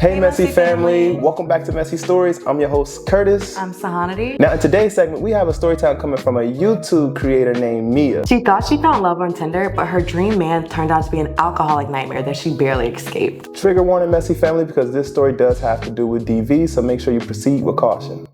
Hey Messy family, welcome back to Messy Stories. I'm your host Curtis. I'm Sahanati. Now in today's segment, we have a story time coming from a YouTube creator named Mia. She thought she found love on Tinder, but her dream man turned out to be an alcoholic nightmare that she barely escaped. Trigger warning, Messy family, because this story does have to do with DV, so make sure you proceed with caution.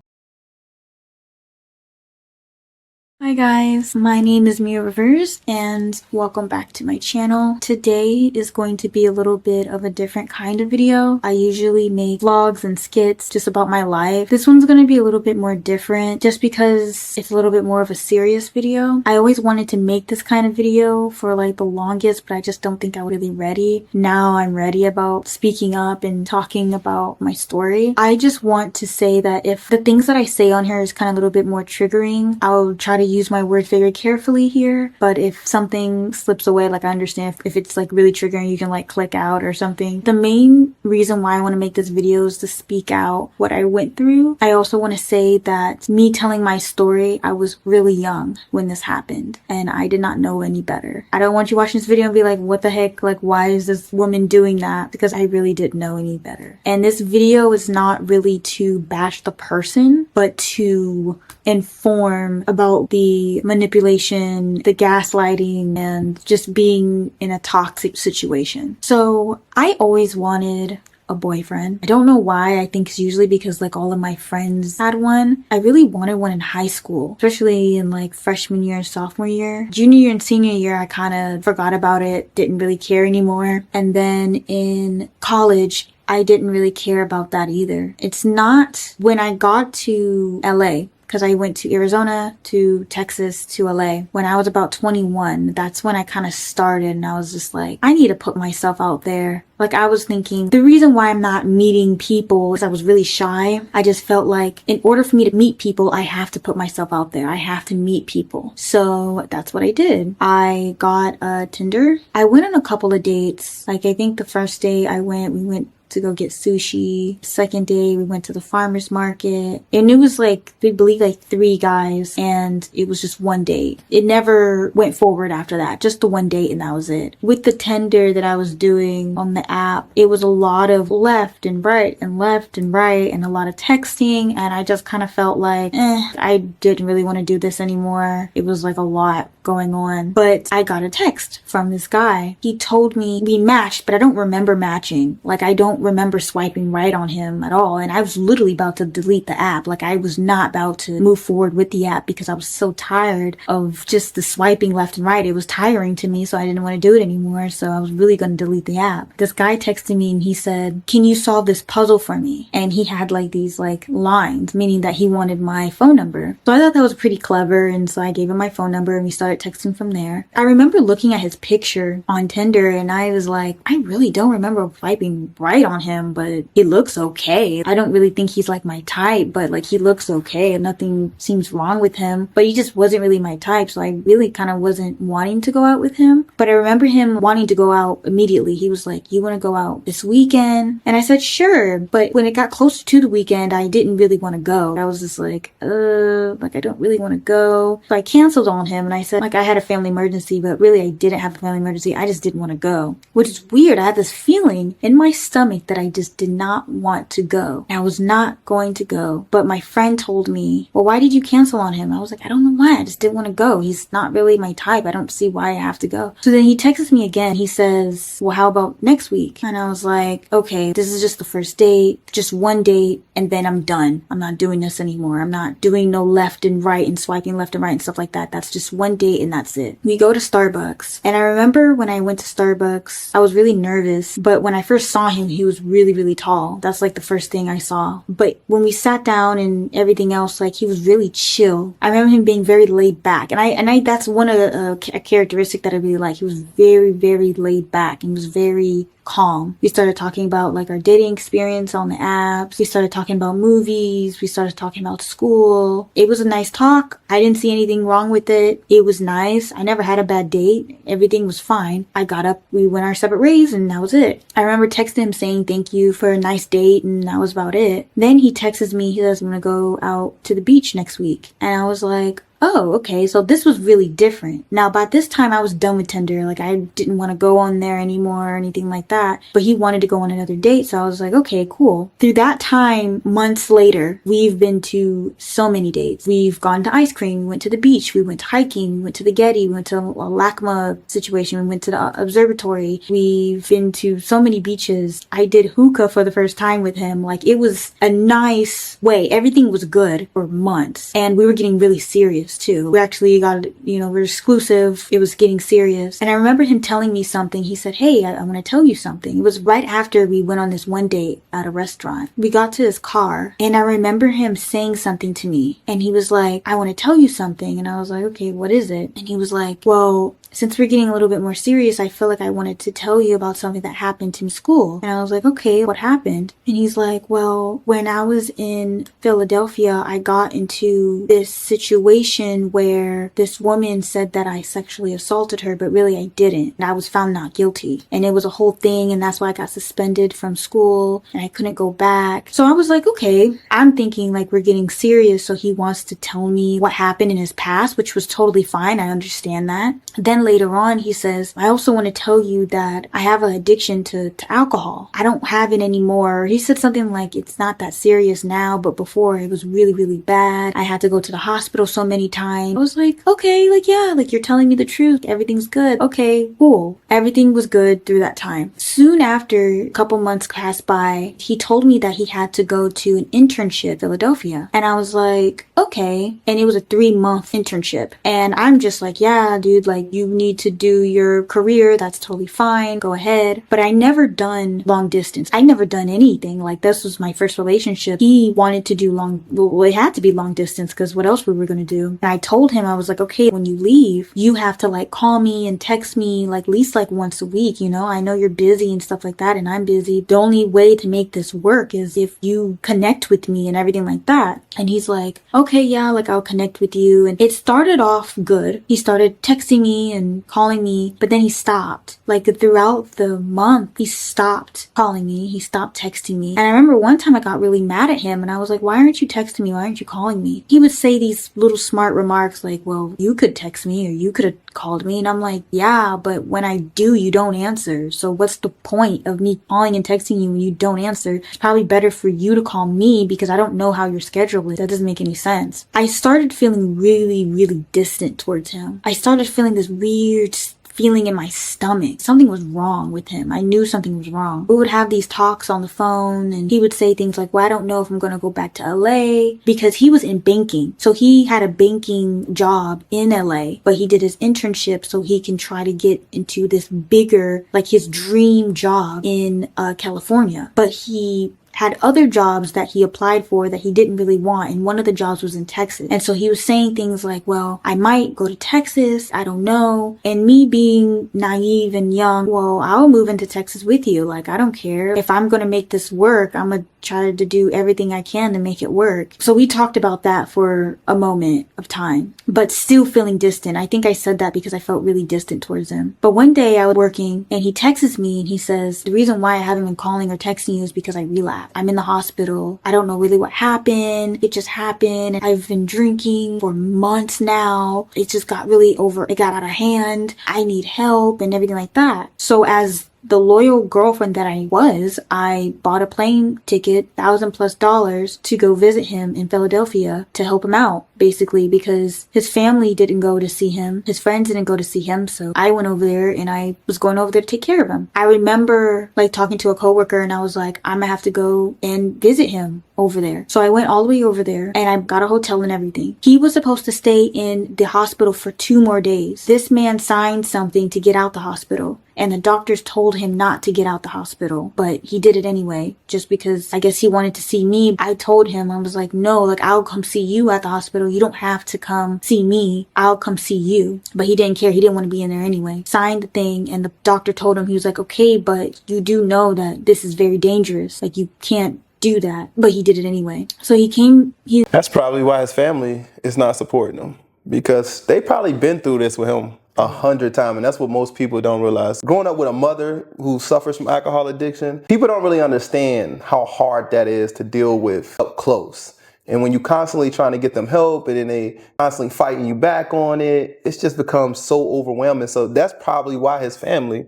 Hi guys, my name is Mia Rivers and welcome back to my channel. Today is going to be a little bit of a different kind of video. I usually make vlogs and skits just about my life. This one's going to be a little bit more different just because it's a little bit more of a serious video. I always wanted to make this kind of video for like the longest, but I just don't think I was really ready. Now I'm ready about speaking up and talking about my story. I just want to say that if the things that I say on here is kind of a little bit more triggering, I'll try to use my words very carefully here, but if something slips away, like I understand if it's like really triggering, you can like click out or something. The main reason why I want to make this video is to speak out what I went through. I also want to say that me telling my story, I was really young when this happened and I did not know any better. I don't want you watching this video and be like, what the heck, like why is this woman doing that? Because I really didn't know any better. And this video is not really to bash the person, but to inform about the manipulation, the gaslighting, and just being in a toxic situation. So I always wanted a boyfriend. I don't know why. I think it's usually because like all of my friends had one. I really wanted one in high school, especially in like freshman year and sophomore year. Junior year and senior year, I kind of forgot about it, didn't really care anymore. And then in college, I didn't really care about that either. It's not when I got to LA, because I went to Arizona, to Texas, to LA. When I was about 21, that's when I kind of started and I was just like, I need to put myself out there. Like I was thinking, the reason why I'm not meeting people is I was really shy. I just felt like in order for me to meet people, I have to put myself out there. I have to meet people. So that's what I did. I got a Tinder. I went on a couple of dates. Like I think the first day we went to go get sushi. Second day, we went to the farmer's market. And it was like, we believe like 3 guys and it was just one date. It never went forward after that. Just the one date and that was it. With the Tinder that I was doing on the app, it was a lot of left and right and left and right and a lot of texting. And I just kind of felt like, I didn't really want to do this anymore. It was like a lot going on. But I got a text from this guy. He told me we matched, but I don't remember matching. Like I don't remember swiping right on him at all. And I was literally about to delete the app. Like I was not about to move forward with the app because I was so tired of just the swiping left and right. It was tiring to me, so I didn't want to do it anymore. So I was really going to delete the app. This guy texted me and he said, can you solve this puzzle for me? And he had like these like lines, meaning that he wanted my phone number. So I thought that was pretty clever. And so I gave him my phone number and we started texting from there. I remember looking at his picture on Tinder and I was like, I really don't remember swiping right on him, but it looks okay. I don't really think he's like my type, but like he looks okay and nothing seems wrong with him, but he just wasn't really my type. So I really kind of wasn't wanting to go out with him. But I remember him wanting to go out immediately. He was like, you want to go out this weekend? And I said, sure. But when it got closer to the weekend, I didn't really want to go. I was just like I don't really want to go. So I canceled on him and I said like I had a family emergency, but really I didn't have a family emergency. I just didn't want to go, which is weird. I had this feeling in my stomach that I just did not want to go. I was not going to go, but my friend told me, well, why did you cancel on him? I was like, I don't know why. I just didn't want to go. He's not really my type. I don't see why I have to go. So then he texts me again. He says, well, how about next week? And I was like, okay, this is just the first date, just one date, and then I'm done. I'm not doing this anymore. I'm not doing no left and right and swiping left and right and stuff like that. That's just one date and that's it. We go to Starbucks. And I remember when I went to Starbucks, I was really nervous, but when I first saw him, he was really, really tall. That's like the first thing I saw. But when we sat down and everything else, like he was really chill. I remember him being very laid back. And I that's one of the a characteristic that I really like. He was very, very laid back and was very calm. We started talking about like our dating experience on the apps. We started talking about movies. We started talking about school. It was a nice talk. I didn't see anything wrong with it. It was nice. I never had a bad date. Everything was fine. I got up, we went our separate ways, and that was it. I remember texting him saying thank you for a nice date, and that was about it. Then he texts me, he says, I'm gonna go out to the beach next week. And I was like, oh, okay, so this was really different. Now, by this time, I was done with Tinder. Like, I didn't want to go on there anymore or anything like that. But he wanted to go on another date, so I was like, okay, cool. Through that time, months later, we've been to so many dates. We've gone to ice cream, we went to the beach, we went hiking, we went to the Getty, we went to a LACMA situation, we went to the observatory. We've been to so many beaches. I did hookah for the first time with him. Like, it was a nice way. Everything was good for months. And we were getting really serious too. We actually got, we're exclusive. It was getting serious. And I remember him telling me something. He said, hey, I want to tell you something. It was right after we went on this one date at a restaurant. We got to his car and I remember him saying something to me. And he was like, I want to tell you something. And I was like, okay, what is it? And he was like, well, since we're getting a little bit more serious, I feel like I wanted to tell you about something that happened to me in school. And I was like, okay, what happened? And he's like, well, when I was in Philadelphia, I got into this situation where this woman said that I sexually assaulted her, but really I didn't. And I was found not guilty. And it was a whole thing. And that's why I got suspended from school and I couldn't go back. So I was like, okay, I'm thinking like we're getting serious. So he wants to tell me what happened in his past, which was totally fine. I understand that. Then later on, he says, I also want to tell you that I have an addiction to alcohol. I don't have it anymore. He said something like, it's not that serious now, but before it was really, really bad. I had to go to the hospital so many times. I was like, okay, like, yeah, like you're telling me the truth. Everything's good. Okay, cool. Everything was good through that time. Soon after, a couple months passed by, he told me that he had to go to an internship in Philadelphia. And I was like, okay. And it was a 3-month internship. And I'm just like, yeah, dude, like you need to do your career. That's totally fine. Go ahead. But I never done long distance. I never done anything. Like this was my first relationship. He wanted to do well, it had to be long distance because what else were we going to do? And I told him, I was like, okay, when you leave, you have to like call me and text me like at least like once a week. I know you're busy and stuff like that and I'm busy. The only way to make this work is if you connect with me and everything like that. And he's like, okay, yeah, like I'll connect with you. And it started off good. He started texting me and calling me, but then he stopped. Like throughout the month, he stopped calling me. He stopped texting me. And I remember one time I got really mad at him and I was like, why aren't you texting me? Why aren't you calling me? He would say these little smart remarks like, well, you could text me or you could have called me. And I'm like, yeah, but when I do, you don't answer. So what's the point of me calling and texting you when you don't answer? It's probably better for you to call me because I don't know how your schedule is. That doesn't make any sense. I started feeling really, really distant towards him. I started feeling this weird feeling in my stomach. Something was wrong with him. I knew something was wrong. We would have these talks on the phone and he would say things like, well, I don't know if I'm going to go back to LA because he was in banking. So he had a banking job in LA, but he did his internship so he can try to get into this bigger, like his dream job in California. But he had other jobs that he applied for that he didn't really want, and one of the jobs was in Texas. And so he was saying things like, well, I might go to Texas, I don't know. And me being naive and young, well, I'll move into Texas with you. Like, I don't care. If I'm gonna make this work, I'm gonna try to do everything I can to make it work. So we talked about that for a moment of time, but still feeling distant. I think I said that because I felt really distant towards him. But one day I was working and he texts me and he says, the reason why I haven't been calling or texting you is because I relapsed. I'm in the hospital. I don't know really what happened. It just happened. I've been drinking for months now. It just got it got out of hand. I need help and everything like that. So as the loyal girlfriend that I bought a plane ticket, $1,000+ to go visit him in Philadelphia to help him out, basically, because his family didn't go to see him. His friends didn't go to see him. So I went over there and I was going over there to take care of him. I remember like talking to a coworker and I was like, I'm gonna have to go and visit him over there. So I went all the way over there and I got a hotel and everything. He was supposed to stay in the hospital for 2 more days. This man signed something to get out the hospital. And the doctors told him not to get out the hospital, but he did it anyway, just because I guess he wanted to see me. I told him, I was like, no, like I'll come see you at the hospital. You don't have to come see me. I'll come see you. But he didn't care. He didn't want to be in there anyway. Signed the thing and the doctor told him, he was like, okay, but you do know that this is very dangerous. Like you can't do that. But he did it anyway. So he came. That's probably why his family is not supporting him, because they probably been through this with him 100 times, and that's what most people don't realize. Growing up with a mother who suffers from alcohol addiction, people don't really understand how hard that is to deal with up close. And when you constantly trying to get them help and then they constantly fighting you back on it, it's just becomes so overwhelming. So that's probably why his family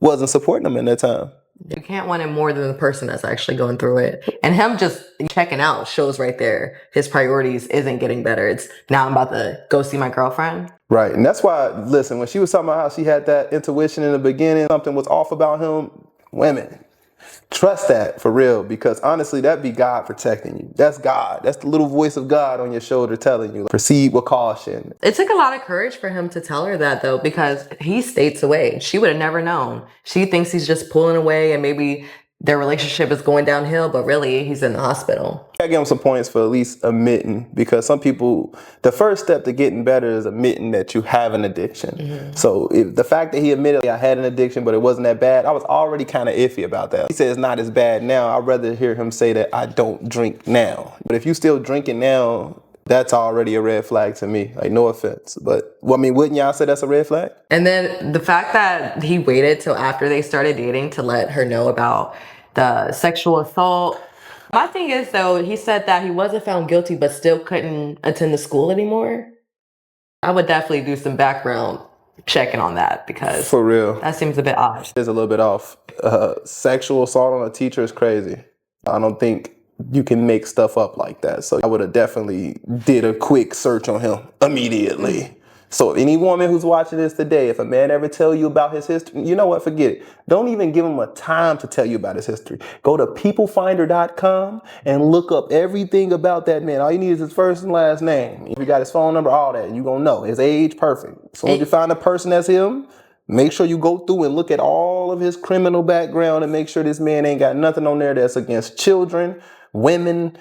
wasn't supporting him in that time. You can't want it more than the person that's actually going through it. And him just checking out shows right there his priorities isn't getting better. It's now I'm about to go see my girlfriend. Right. And that's why, listen, when she was talking about how she had that intuition in the beginning, something was off about him, women, trust that for real, because honestly, that'd be God protecting you. That's God. That's the little voice of God on your shoulder telling you, proceed with caution. It took a lot of courage for him to tell her that, though, because he states away. She would have never known. She thinks he's just pulling away and maybe their relationship is going downhill, but really he's in the hospital. I give him some points for at least admitting, because some people, the first step to getting better is admitting that you have an addiction. So if the fact that he admitted I had an addiction, but it wasn't that bad, I was already kind of iffy about that. He said it's not as bad now. I'd rather hear him say that I don't drink now. But if you still drinking now, that's already a red flag to me. Like, no offense, but well, I mean, wouldn't y'all say that's a red flag? And then the fact that he waited till after they started dating to let her know about the sexual assault. My thing is, though, he said that he wasn't found guilty, but still couldn't attend the school anymore. I would definitely do some background checking on that, because For real, that seems a bit odd. it's a little bit off. Sexual assault on a teacher is crazy. I don't think you can make stuff up like that. So I would have definitely did a quick search on him immediately. So any woman who's watching this today, if a man ever tell you about his history, you know what, forget it. Don't even give him a time to tell you about his history. Go to peoplefinder.com and look up everything about that man. All you need is his first and last name. If you got his phone number, all that, you're gonna know. His age, perfect. As soon as you find a person that's him, make sure you go through and look at all of his criminal background and make sure this man ain't got nothing on there that's against children, women,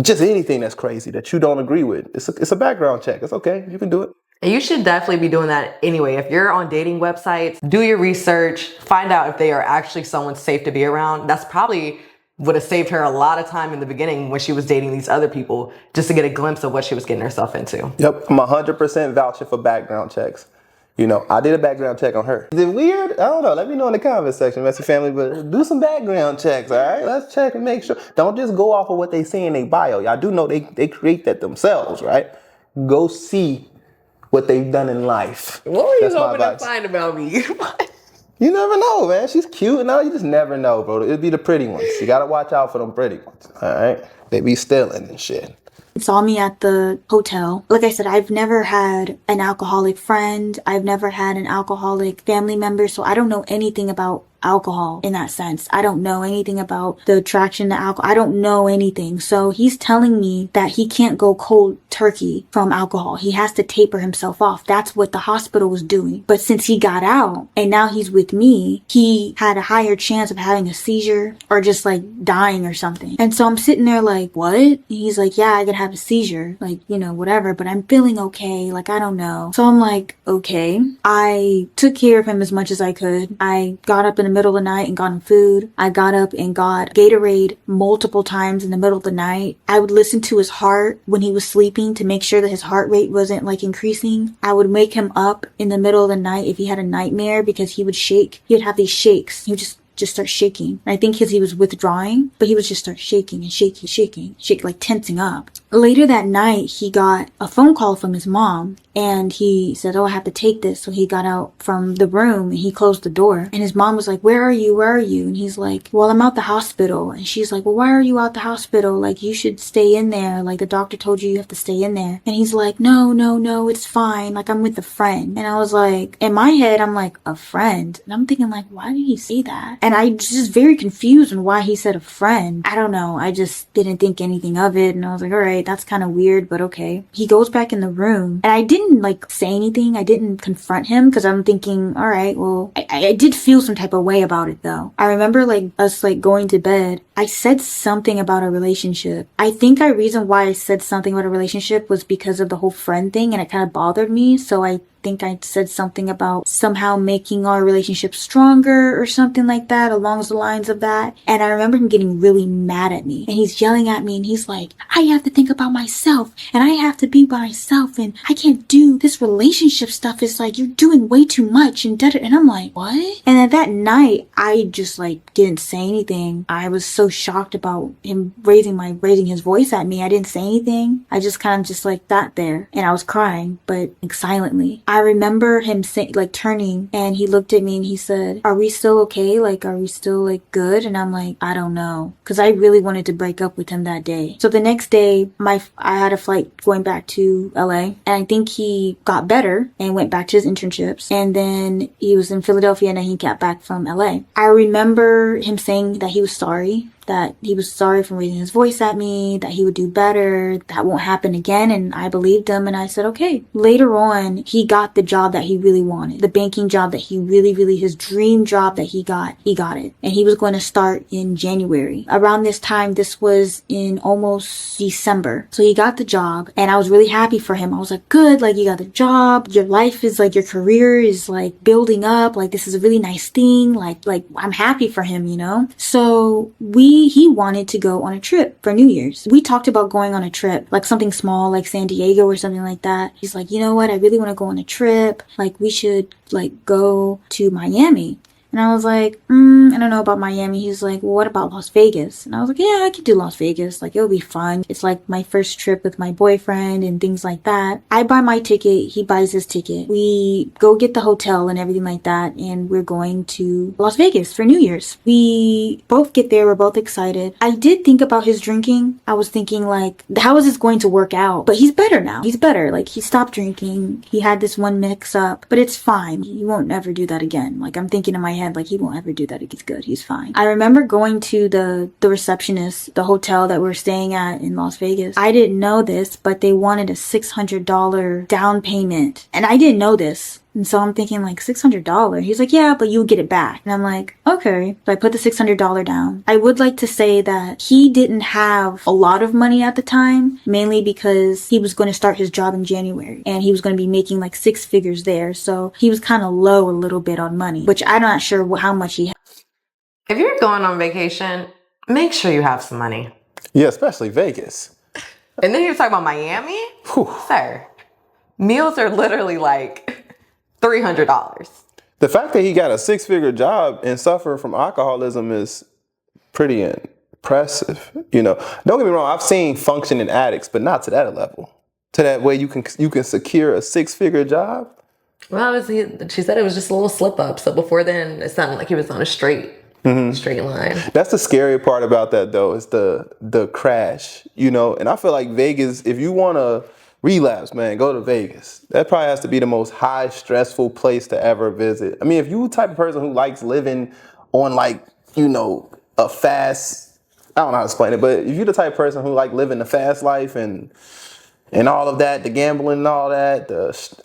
just anything that's crazy that you don't agree with. It's a background check. It's okay. You can do it. And you should definitely be doing that anyway. If you're on dating websites, do your research, find out if they are actually someone safe to be around. That's probably would have saved her a lot of time in the beginning when she was dating these other people, just to get a glimpse of what she was getting herself into. Yep, I'm 100% vouching for background checks. You know, I did a background check on her. Is it weird? I don't know. Let me know in the comment section, Messy Family, but do some background checks, all right? Let's check and make sure. Don't just go off of what they say in their bio. Y'all do know they create that themselves, right? Go see what they've done in life. What were you That's my hoping to advice. find about me? You never know, man. She's cute and all. You just never know, bro. It'd be the pretty ones. You gotta watch out for them pretty ones, all right? They be stealing and shit. Saw me at the hotel. Like I said, I've never had an alcoholic friend. I've never had an alcoholic family member. So I don't know anything about alcohol in that sense. I don't know anything about the attraction to alcohol. I don't know anything. So he's telling me that he can't go cold turkey from alcohol. He has to taper himself off. That's what the hospital was doing. But since he got out and now he's with me, he had a higher chance of having a seizure or just like dying or something. And so I'm sitting there like, what? And he's like, yeah, I could have a seizure, like, you know, whatever, but I'm feeling okay. Like, I don't know. So I'm like, okay. I took care of him as much as I could. I got up in the middle of the night and got him food. I got up and got Gatorade multiple times in the middle of the night. I would listen to his heart when he was sleeping to make sure that his heart rate wasn't like increasing. I would wake him up in the middle of the night if he had a nightmare because he would shake. He would have these shakes. He would just start shaking. And I think because he was withdrawing, but he would just start shaking and shaking, like tensing up. Later that night, he got a phone call from his mom and he said, oh, I have to take this. So he got out from the room and he closed the door. And his mom was like, where are you? Where are you? And he's like, well, I'm out the hospital. And she's like, well, why are you out the hospital? Like, you should stay in there. Like, the doctor told you have to stay in there. And he's like, no, it's fine. Like, I'm with a friend. And I was like, in my head, I'm like, a friend? And I'm thinking like, why did he say that? And I was just very confused on why he said a friend. I don't know. I just didn't think anything of it. And I was like, all right, that's kind of weird, but okay. He goes back in the room and I didn't like say anything. I didn't confront him because I'm thinking, all right, well, I did feel some type of way about it though. I remember like us like going to bed. I said something about a relationship. I think the reason why I said something about a relationship was because of the whole friend thing and it kind of bothered me. So I think I said something about somehow making our relationship stronger or something like that, along the lines of that. And I remember him getting really mad at me and he's yelling at me and he's like, I have to think about myself and I have to be by myself and I can't do this relationship stuff. It's like, you're doing way too much and I'm like, what? And at that night, I just like didn't say anything. I was so so shocked about him raising his voice at me. I didn't say anything. I just kind of just like sat there and I was crying, but like silently. I remember him turning, and he looked at me and he said, "Are we still okay? Like, are we still like good?" And I'm like, "I don't know." Cause I really wanted to break up with him that day. So the next day, I had a flight going back to LA, and I think he got better and went back to his internships. And then he was in Philadelphia, and then he got back from LA. I remember him saying that he was sorry for raising his voice at me, that he would do better, that won't happen again. And I believed him, and I said, okay. Later on, he got the job that he really wanted, the banking job that he really, his dream job that he got it. And he was going to start in January. Around this time, this was in almost December. So he got the job, and I was really happy for him. I was like, good, like, you got the job, your life is like, your career is like building up, like, this is a really nice thing, like I'm happy for him, you know? So he wanted to go on a trip for New Year's. We talked about going on a trip, like something small, like San Diego or something like that. He's like, you know what? I really want to go on a trip. Like, we should like go to Miami. And I was like, I don't know about Miami. He's like, well, what about Las Vegas? And I was like, yeah, I could do Las Vegas. Like, it'll be fun. It's like my first trip with my boyfriend and things like that. I buy my ticket. He buys his ticket. We go get the hotel and everything like that. And we're going to Las Vegas for New Year's. We both get there. We're both excited. I did think about his drinking. I was thinking like, how is this going to work out? But he's better now. He's better. Like, he stopped drinking. He had this one mix up, but it's fine. He won't ever do that again. Like, I'm thinking in my head, like, he won't ever do that. He's good. He's fine. I remember going to the receptionist, the hotel that we're staying at in Las Vegas. I didn't know this, but they wanted a $600 down payment. And I didn't know this. And so I'm thinking like, $600? He's like, yeah, but you'll get it back. And I'm like, okay. So I put the $600 down. I would like to say that he didn't have a lot of money at the time, mainly because he was going to start his job in January and he was going to be making like 6 figures there. So he was kind of low a little bit on money, which I'm not sure how much he had. If you're going on vacation, make sure you have some money. Yeah, especially Vegas. And then you're talking about Miami? Whew. Sir, meals are literally like $300. The fact that he got a 6-figure job and suffering from alcoholism is pretty impressive. You know, don't get me wrong. I've seen functioning addicts, but not to that level. To that way you can secure a 6-figure job. Well, she said it was just a little slip up. So before then, it sounded like he was on a straight line. That's the scary part about that, though, is the crash, you know. And I feel like Vegas, if you want to relapse, man, go to Vegas. That probably has to be the most high stressful place to ever visit. I mean, if you the type of person who likes living on, like, you know, a fast, I don't know how to explain it, but if you're the type of person who like living the fast life and all of that, the gambling and all that,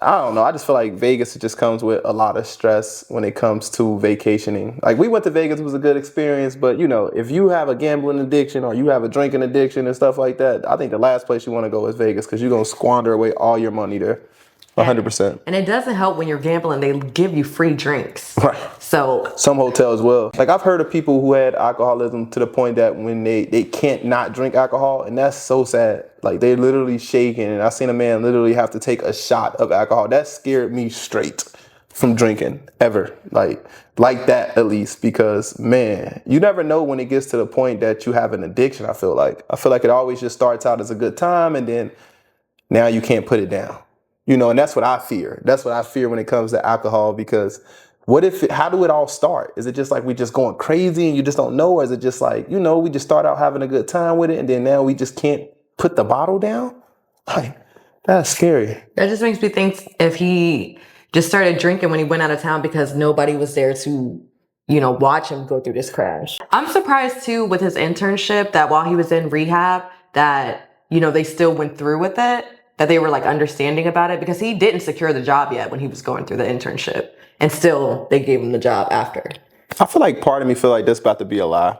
I don't know. I just feel like Vegas just comes with a lot of stress when it comes to vacationing. Like, we went to Vegas, it was a good experience, but you know, if you have a gambling addiction or you have a drinking addiction and stuff like that, I think the last place you want to go is Vegas, because you're going to squander away all your money there. 100%. And it doesn't help when you're gambling. They give you free drinks. Right. So some hotels will. Like, I've heard of people who had alcoholism to the point that when they can't not drink alcohol, and that's so sad. Like, they're literally shaking, and I seen a man literally have to take a shot of alcohol. That scared me straight from drinking ever. Like that at least, because man, you never know when it gets to the point that you have an addiction. I feel like it always just starts out as a good time, and then now you can't put it down. You know, and that's what I fear. That's what I fear when it comes to alcohol, because how do it all start? Is it just like we just going crazy and you just don't know? Or is it just like, you know, we just start out having a good time with it and then now we just can't put the bottle down? Like, that's scary. That just makes me think if he just started drinking when he went out of town because nobody was there to, you know, watch him go through this crash. I'm surprised too with his internship that while he was in rehab that, you know, they still went through with it. That they were like understanding about it, because he didn't secure the job yet when he was going through the internship, and still they gave him the job after. I feel like part of me feel like this about to be a lie.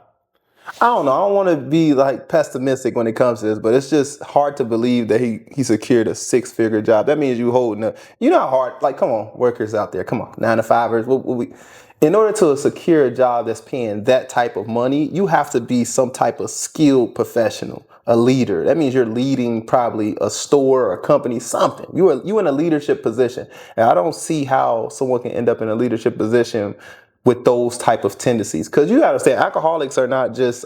I don't know. I don't want to be like pessimistic when it comes to this, but it's just hard to believe that he secured a 6-figure job. That means you holding up. You know how hard, like, come on, workers out there, come on, 9-to-5ers. In order to secure a job that's paying that type of money, you have to be some type of skilled professional, a leader. That means you're leading probably a store or a company, something. You in a leadership position. And I don't see how someone can end up in a leadership position with those type of tendencies. Because you gotta say, alcoholics are not just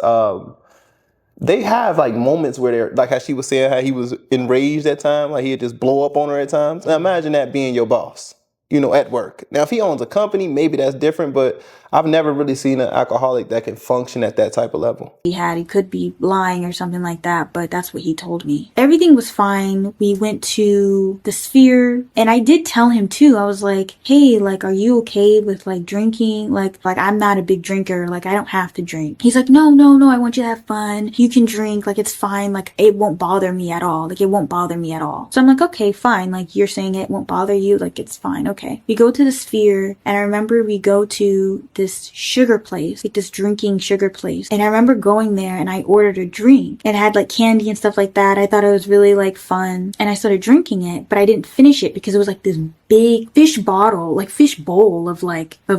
they have like moments where they're like how she was saying how he was enraged at times, like he'd just blow up on her at times. Now imagine that being your boss, at work. Now if he owns a company, maybe that's different, but I've never really seen an alcoholic that can function at that type of level. He could be lying or something like that, but that's what he told me. Everything was fine. We went to the Sphere, and I did tell him too. I was like, hey, like, are you okay with like drinking? Like I'm not a big drinker. Like, I don't have to drink. He's like, no, I want you to have fun. You can drink. Like, it's fine. Like, it won't bother me at all. Like, it won't bother me at all. So I'm like, okay, fine. Like, you're saying it won't bother you. Like, it's fine. Okay. We go to the Sphere, and I remember we go to this sugar place, like this drinking sugar place. And I remember going there and I ordered a drink. It had like candy and stuff like that. I thought it was really like fun. And I started drinking it, but I didn't finish it because it was like this big fish bowl of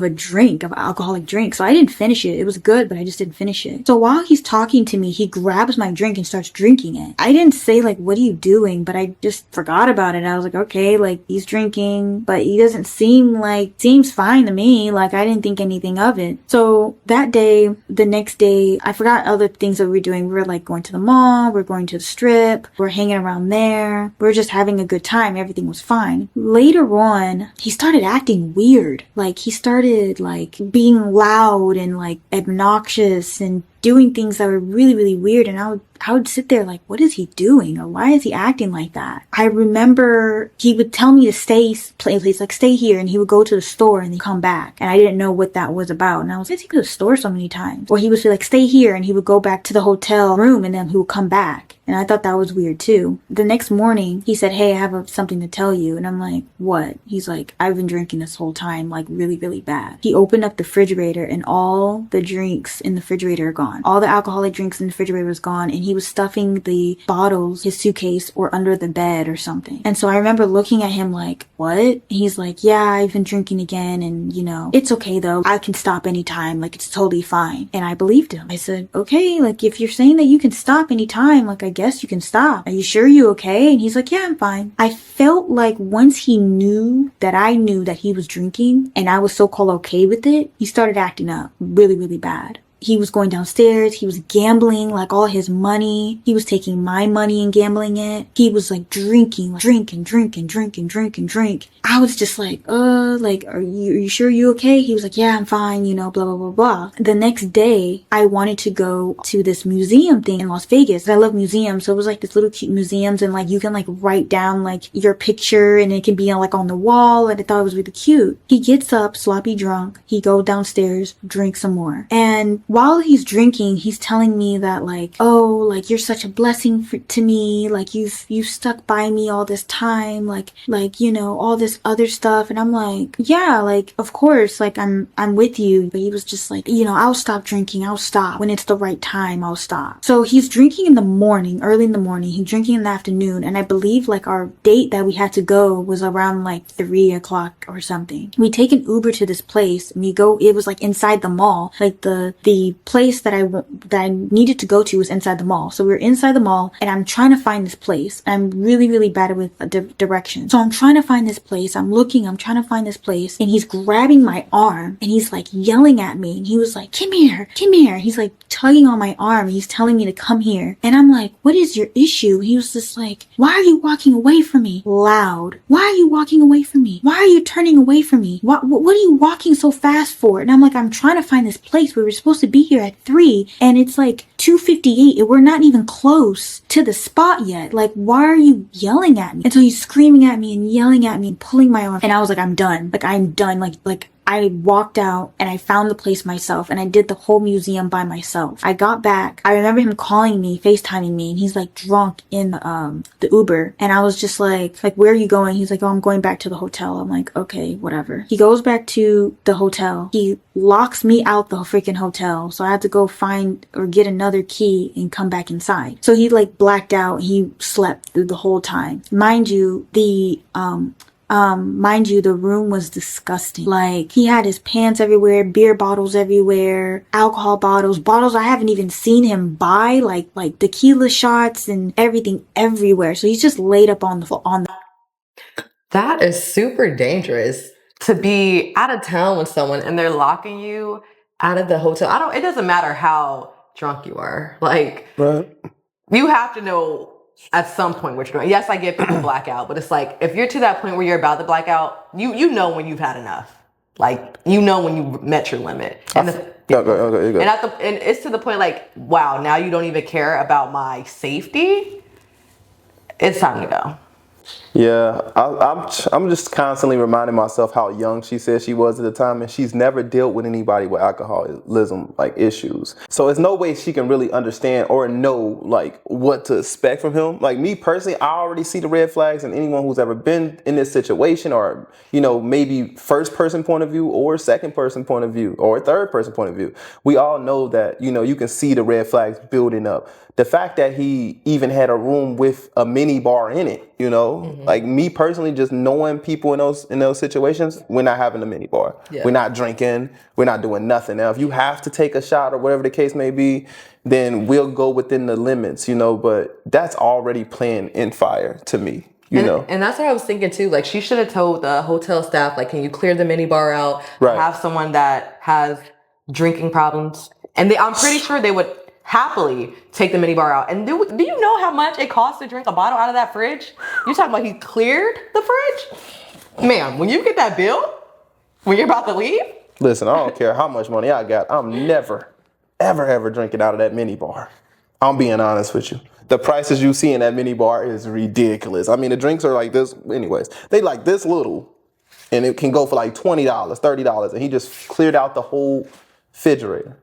a drink, of alcoholic drink. So I didn't finish it. It was good, but I just didn't finish it. So while he's talking to me, he grabs my drink and starts drinking it. I didn't say like, what are you doing? But I just forgot about it. I was like, okay, like he's drinking, but he doesn't seems fine to me. Like I didn't think anything of it. So that day, the next day, I forgot other things that we were doing. We were like going to the mall, we're going to the strip, we're hanging around there. We were just having a good time. Everything was fine. Later on, he started acting weird. Like he started like being loud and like obnoxious and doing things that were really, really weird. And I would sit there like, what is he doing? Or why is he acting like that? I remember he would tell me to stay here. And he would go to the store and then come back. And I didn't know what that was about. And I was like, he go to the store so many times. Or he would say like, stay here. And he would go back to the hotel room and then he would come back. And I thought that was weird too. The next morning, he said, hey, I have something to tell you. And I'm like, what? He's like, I've been drinking this whole time, like really, really bad. He opened up the refrigerator and all the drinks in the refrigerator are gone. All the alcoholic drinks in the refrigerator was gone. And he was stuffing the bottles, his suitcase, or under the bed or something. And so I remember looking at him like, what? He's like, yeah, I've been drinking again. And it's okay though. I can stop anytime. Like it's totally fine. And I believed him. I said, okay, like if you're saying that you can stop anytime, like I guess you can stop. Are you sure you okay? And he's like, yeah, I'm fine. I felt like once he knew that I knew that he was drinking and I was so-called okay with it, he started acting up really, really bad. He was going downstairs. He was gambling like all his money. He was taking my money and gambling it. He was like drinking. I was just like, like, are you sure you okay? He was like, yeah, I'm fine, blah, blah, blah, blah. The next day, I wanted to go to this museum thing in Las Vegas. I love museums. So it was like this little cute museums and like you can like write down like your picture and it can be like on the wall. And I thought it was really cute. He gets up, sloppy drunk. He goes downstairs, drinks some more. And while he's drinking, he's telling me that like, oh, like you're such a blessing to me. Like you've stuck by me all this time. Like, all this other stuff. And I'm like, yeah, like, of course, like I'm with you. But he was just like, I'll stop drinking. I'll stop when it's the right time. I'll stop. So he's drinking in the morning, early in the morning. He's drinking in the afternoon. And I believe like our date that we had to go was around like 3 o'clock or something. We take an Uber to this place and we go, it was like inside the mall. Like the place that I needed to go to was inside the mall. So we were inside the mall and I'm trying to find this place. I'm really, really bad with directions. So I'm trying to find this place. I'm trying to find this place. And he's grabbing my arm and he's like yelling at me. And he was like, come here. He's like tugging on my arm. He's telling me to come here. And I'm like, what is your issue? He was just like, why are you walking away from me? Loud. Why are you walking away from me? Why are you turning away from me? What are you walking so fast for? And I'm like, I'm trying to find this place. We were supposed to be here at 3 and it's like 2:58 and we're not even close to the spot yet. Like, why are you yelling at me? And so he's screaming at me and yelling at me and pulling my arm. And I was like, I'm done. Like, I'm done. Like I walked out and I found the place myself and I did the whole museum by myself. I got back. I remember him calling me, FaceTiming me, and he's like drunk in the Uber. And I was just like, where are you going? He's like, oh, I'm going back to the hotel. I'm like, okay, whatever. He goes back to the hotel. He locks me out the freaking hotel. So I had to go find or get another key and come back inside. So he like blacked out. He slept through the whole time. Mind you, the room was disgusting. Like, he had his pants everywhere, beer bottles everywhere, alcohol bottles I haven't even seen him buy, like tequila shots and everything everywhere. So he's just laid up on the That is super dangerous to be out of town with someone and they're locking you out of the hotel. It doesn't matter how drunk you are. Like, Right. you have to know at some point what you're doing. Yes, I get people black out, but it's like, if you're to that point where you're about to black out, you know when you've had enough. Like, you know when you met your limit. And and it's to the point like, wow, now you don't even care about my safety. It's time to go. Yeah, I'm just constantly reminding myself how young she said she was at the time, and she's never dealt with anybody with alcoholism like issues. So there's no way she can really understand or know like what to expect from him. Like me personally, I already see the red flags in anyone who's ever been in this situation, or maybe first person point of view or second person point of view or third person point of view. We all know that you can see the red flags building up. The fact that he even had a room with a mini bar in it, like me personally, just knowing people in those situations, we're not having a mini bar. Yeah. We're not drinking. We're not doing nothing. Now, if you have to take a shot or whatever the case may be, then we'll go within the limits, but that's already playing in fire to me. And that's what I was thinking too. Like, she should have told the hotel staff, like, can you clear the mini bar out? Right. Have someone that has drinking problems. And I'm pretty sure they would happily take the mini bar out. And do you know how much it costs to drink a bottle out of that fridge? You talking about he cleared the fridge? Ma'am, when you get that bill, when you're about to leave? Listen, I don't care how much money I got. I'm never, ever drinking out of that mini bar. I'm being honest with you. The prices you see in that mini bar is ridiculous. I mean, the drinks are like this. Anyways, they like this little, and it can go for like $20, $30. And he just cleared out the whole refrigerator.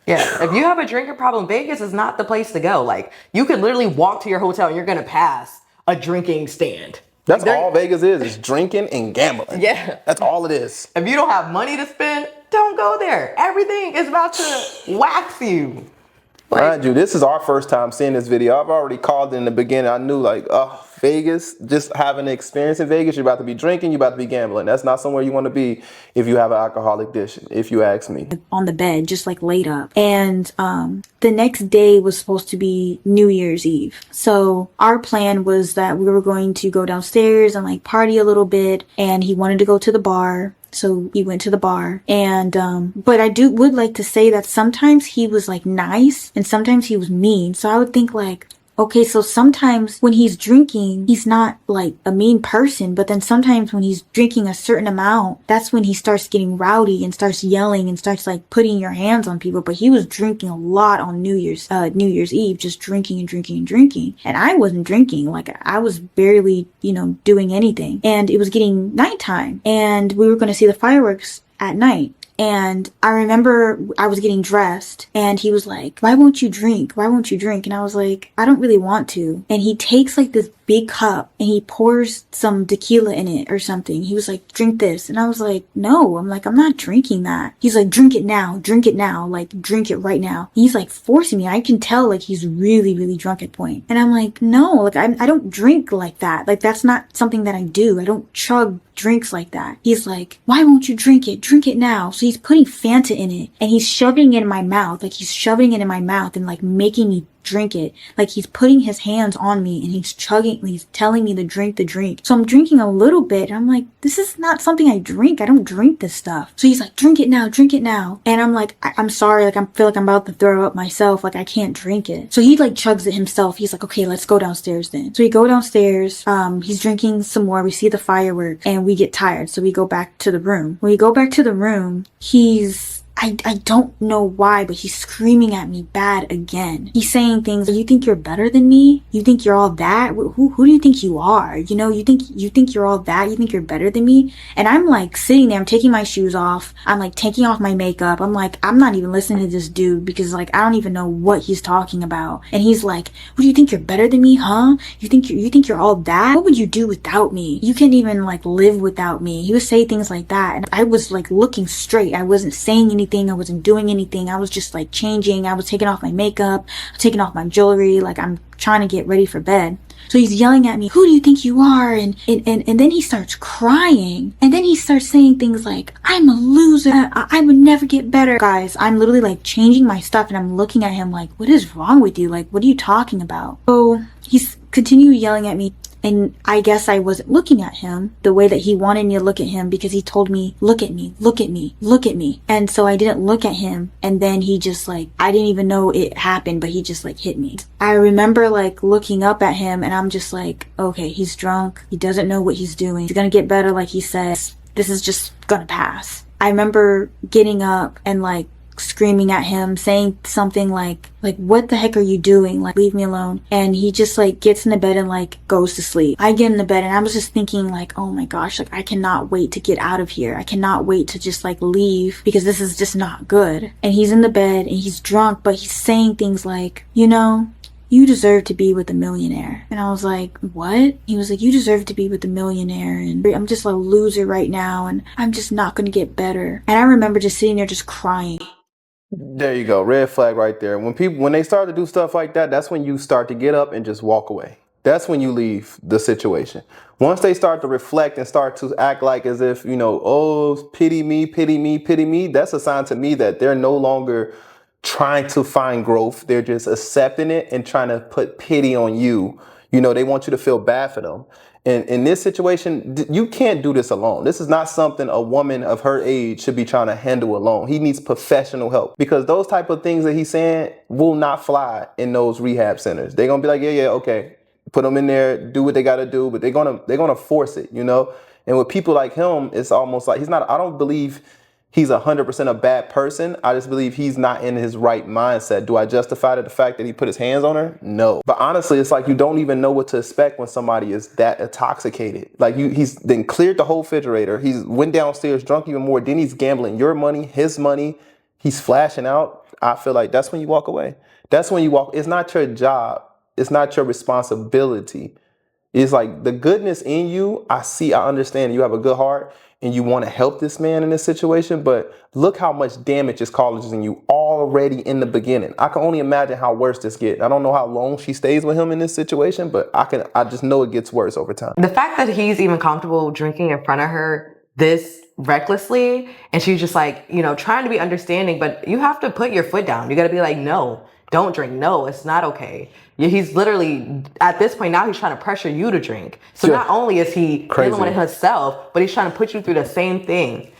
Yeah, if you have a drinking problem, Vegas is not the place to go. Like, you could literally walk to your hotel and you're going to pass a drinking stand. That's all Vegas is drinking and gambling. Yeah. That's all it is. If you don't have money to spend, don't go there. Everything is about to wax you. Mind you, this is our first time seeing this video. I've already called it in the beginning. I knew like, Vegas, just having an experience in Vegas, you're about to be drinking, you're about to be gambling. That's not somewhere you want to be if you have an alcoholic addiction, if you ask me. On the bed, just like laid up. And the next day was supposed to be New Year's Eve. So our plan was that we were going to go downstairs and like party a little bit. And he wanted to go to the bar. So we went to the bar, and but I would like to say that sometimes he was like nice and sometimes he was mean. So I would think like, okay, so sometimes when he's drinking, he's not like a mean person, but then sometimes when he's drinking a certain amount, that's when he starts getting rowdy and starts yelling and starts like putting your hands on people. But he was drinking a lot on New Year's Eve, just drinking and drinking and drinking. And I wasn't drinking, like I was barely, doing anything. And it was getting nighttime and we were going to see the fireworks at night. And I remember I was getting dressed and he was like, why won't you drink? Why won't you drink? And I was like, I don't really want to. And he takes like this big cup and he pours some tequila in it or something. He was like, drink this. And I was like, no, I'm not drinking that. He's like, drink it now, like drink it right now. He's like forcing me. I can tell like he's really, really drunk at point. And I'm like, no, like I don't drink like that. Like that's not something that I do. I don't chug drinks like that. He's like, why won't you drink it? Drink it now. So he's putting Fanta in it and he's shoving it in my mouth. Like he's shoving it in my mouth and like making me drink it. Like he's putting his hands on me and he's telling me to drink the drink. So I'm drinking a little bit and I'm like, this is not something I drink. I don't drink this stuff. So he's like, drink it now, drink it now. And I'm like, I'm sorry. Like I feel like I'm about to throw up myself. Like I can't drink it. So he like chugs it himself. He's like, okay, let's go downstairs then. So we go downstairs. He's drinking some more. We see the fireworks and we get tired. So we go back to the room. When we go back to the room, I don't know why, but he's screaming at me bad again. He's saying things, you think you're better than me? You think you're all that? Who do you think you are? You think you're all that? You think you're better than me? And I'm like sitting there, I'm taking my shoes off. I'm like taking off my makeup. I'm like, I'm not even listening to this dude because like, I don't even know what he's talking about. And he's like, what do you think you're better than me? Huh? You think you're all that? What would you do without me? You can't even like live without me. He would say things like that. And I was like looking straight. I wasn't saying anything. I wasn't doing anything. I was just like changing. I was taking off my makeup, taking off my jewelry. Like I'm trying to get ready for bed. So he's yelling at me, who do you think you are? And then he starts crying. And then he starts saying things like, I'm a loser. I would never get better. Guys, I'm literally like changing my stuff and I'm looking at him like, what is wrong with you? Like, what are you talking about? So he's continued yelling at me. And I guess I wasn't looking at him the way that he wanted me to look at him, because he told me, look at me, look at me, look at me. And so I didn't look at him. And then he just like, I didn't even know it happened, but he just like hit me. I remember like looking up at him and I'm just like, okay, he's drunk. He doesn't know what he's doing. He's gonna get better, like he says. This is just gonna pass. I remember getting up and like screaming at him, saying something like what the heck are you doing? Like, leave me alone. And he just like gets in the bed and like goes to sleep. I get in the bed and I was just thinking like, oh my gosh, like I cannot wait to get out of here. I cannot wait to just like leave, because this is just not good. And he's in the bed and he's drunk, but he's saying things like, you know, you deserve to be with a millionaire. And I was like, what? He was like, you deserve to be with a millionaire, and I'm just a loser right now, and I'm just not gonna get better. And I remember just sitting there just crying. There you go. Red flag right there. When they start to do stuff like that, that's when you start to get up and just walk away. That's when you leave the situation. Once they start to reflect and start to act like as if, you know, oh, pity me, pity me, pity me, that's a sign to me that they're no longer trying to find growth. They're just accepting it and trying to put pity on you. You know, they want you to feel bad for them. And in this situation, you can't do this alone. This is not something a woman of her age should be trying to handle alone. He needs professional help, because those type of things that he's saying will not fly in those rehab centers. They're going to be like, yeah, okay, put them in there, do what they got to do, but they're going to force it, you know? And with people like him, it's almost like I don't believe he's 100% a bad person. I just believe he's not in his right mindset. Do I justify the fact that he put his hands on her? No. But honestly, it's like you don't even know what to expect when somebody is that intoxicated. Like he's then cleared the whole refrigerator. He's went downstairs drunk even more. Then he's gambling your money, his money. He's flashing out. I feel like that's when you walk away. That's when you walk. It's not your job. It's not your responsibility. It's like the goodness in you. I understand you have a good heart and you want to help this man in this situation, but look how much damage is causing you already in the beginning. I can only imagine how worse this gets. I don't know how long she stays with him in this situation, but I just know it gets worse over time. The fact that he's even comfortable drinking in front of her this recklessly, and she's just like, you know, trying to be understanding, but you have to put your foot down. You got to be like, no, don't drink. No, it's not okay. He's literally, at this point now, he's trying to pressure you to drink. So not only is he dealing with it himself, but he's trying to put you through the same thing.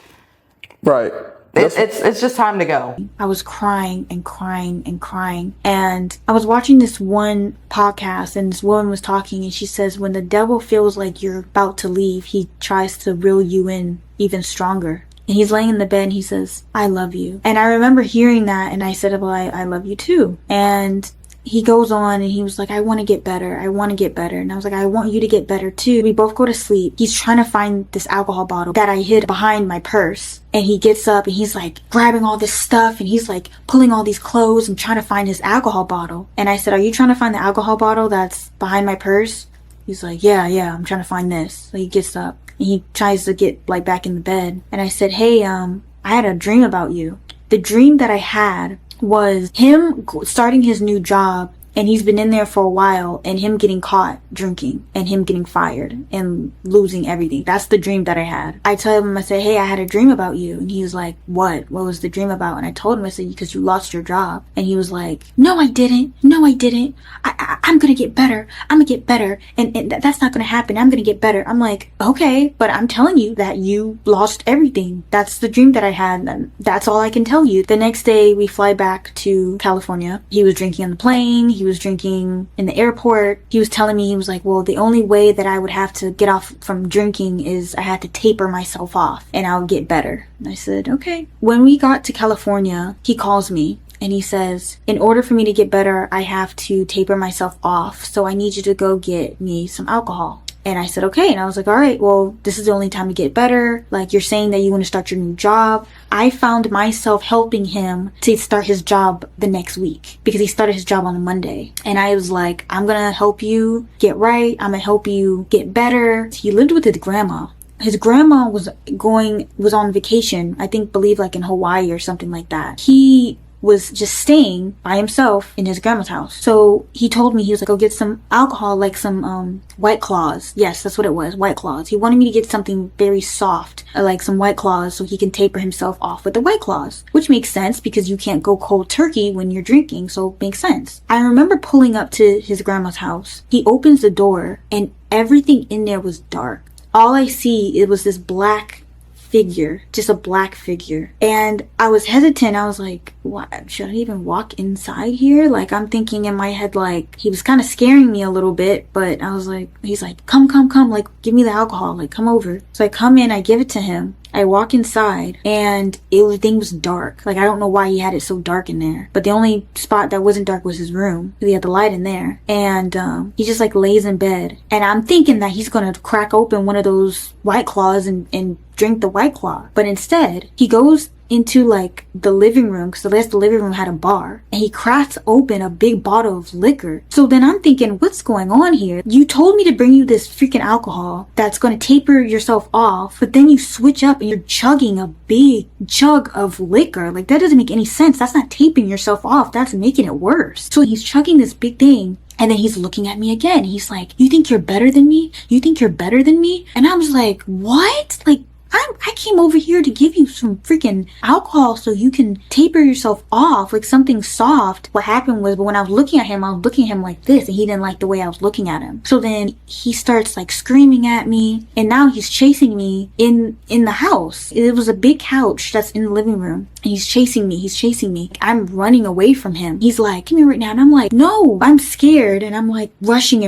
Right. It's just time to go. I was crying and crying and crying. And I was watching this one podcast, and this woman was talking, and she says, when the devil feels like you're about to leave, he tries to reel you in even stronger. And he's laying in the bed and he says, I love you. And I remember hearing that, and I said, well, I love you too. And he goes on and he was like, I want to get better. I want to get better. And I was like, I want you to get better too. We both go to sleep. He's trying to find this alcohol bottle that I hid behind my purse. And he gets up and he's like grabbing all this stuff, and he's like pulling all these clothes and trying to find his alcohol bottle. And I said, are you trying to find the alcohol bottle that's behind my purse? He's like, yeah, I'm trying to find this. So he gets up and he tries to get like back in the bed. And I said, hey, I had a dream about you. The dream that I had was him starting his new job, and he's been in there for a while, and him getting caught drinking and him getting fired and losing everything. That's the dream that I had. I told him, I said, hey, I had a dream about you. And he was like, what was the dream about? And I told him, I said, because you lost your job. And he was like, no, I didn't. I'm gonna get better. I'm gonna get better. And that's not gonna happen. I'm gonna get better. I'm like, okay, but I'm telling you that you lost everything. That's the dream that I had. And that's all I can tell you. The next day we fly back to California. He was drinking on the plane. He was drinking in the airport. He was telling me, he was like, well, the only way that I would have to get off from drinking is I had to taper myself off and I would get better. And I said, okay. When we got to California, he calls me and he says, in order for me to get better, I have to taper myself off. So I need you to go get me some alcohol. And I said, okay. And I was like, all right, well, this is the only time to get better. Like, you're saying that you want to start your new job. I found myself helping him to start his job the next week, because he started his job on a Monday. And I was like, I'm going to help you get right. I'm going to help you get better. He lived with his grandma. His grandma was on vacation, believe like in Hawaii or something like that. He was just staying by himself in his grandma's house. So he told me, he was like, go get some alcohol, like some White Claws. Yes, that's what it was, White Claws. He wanted me to get something very soft, like some White Claws, so he can taper himself off with the White Claws, which makes sense because you can't go cold turkey when you're drinking, so it makes sense. I remember pulling up to his grandma's house. He opens the door and everything in there was dark. All I see, it was this black figure, just a black figure. And I was hesitant. I was like, what, should I even walk inside here? Like, I'm thinking in my head, like, he was kind of scaring me a little bit, but I was like, he's like, come, like, give me the alcohol, like, come over. So I come in, I give it to him. I walk inside and everything was dark. Like, I don't know why he had it so dark in there, but the only spot that wasn't dark was his room. He had the light in there, and he just like lays in bed, and I'm thinking that he's gonna crack open one of those White Claws and drink the White Claw, but instead he goes into like the living room, because the living room had a bar, and he cracks open a big bottle of liquor. So then I'm thinking, what's going on here? You told me to bring you this freaking alcohol that's going to taper yourself off, but then you switch up and you're chugging a big chug of liquor. Like, that doesn't make any sense. That's not taping yourself off, that's making it worse. So he's chugging this big thing, and then he's looking at me again. He's like, you think you're better than me? You think you're better than me? And I was like, what? Like, I came over here to give you some freaking alcohol so you can taper yourself off, like something soft. What happened was, but when I was looking at him like this, and he didn't like the way I was looking at him. So then he starts like screaming at me, and now he's chasing me in the house. It was a big couch that's in the living room, and he's chasing me. I'm running away from him. He's like, come here right now. And I'm like, no, I'm scared. And I'm like rushing,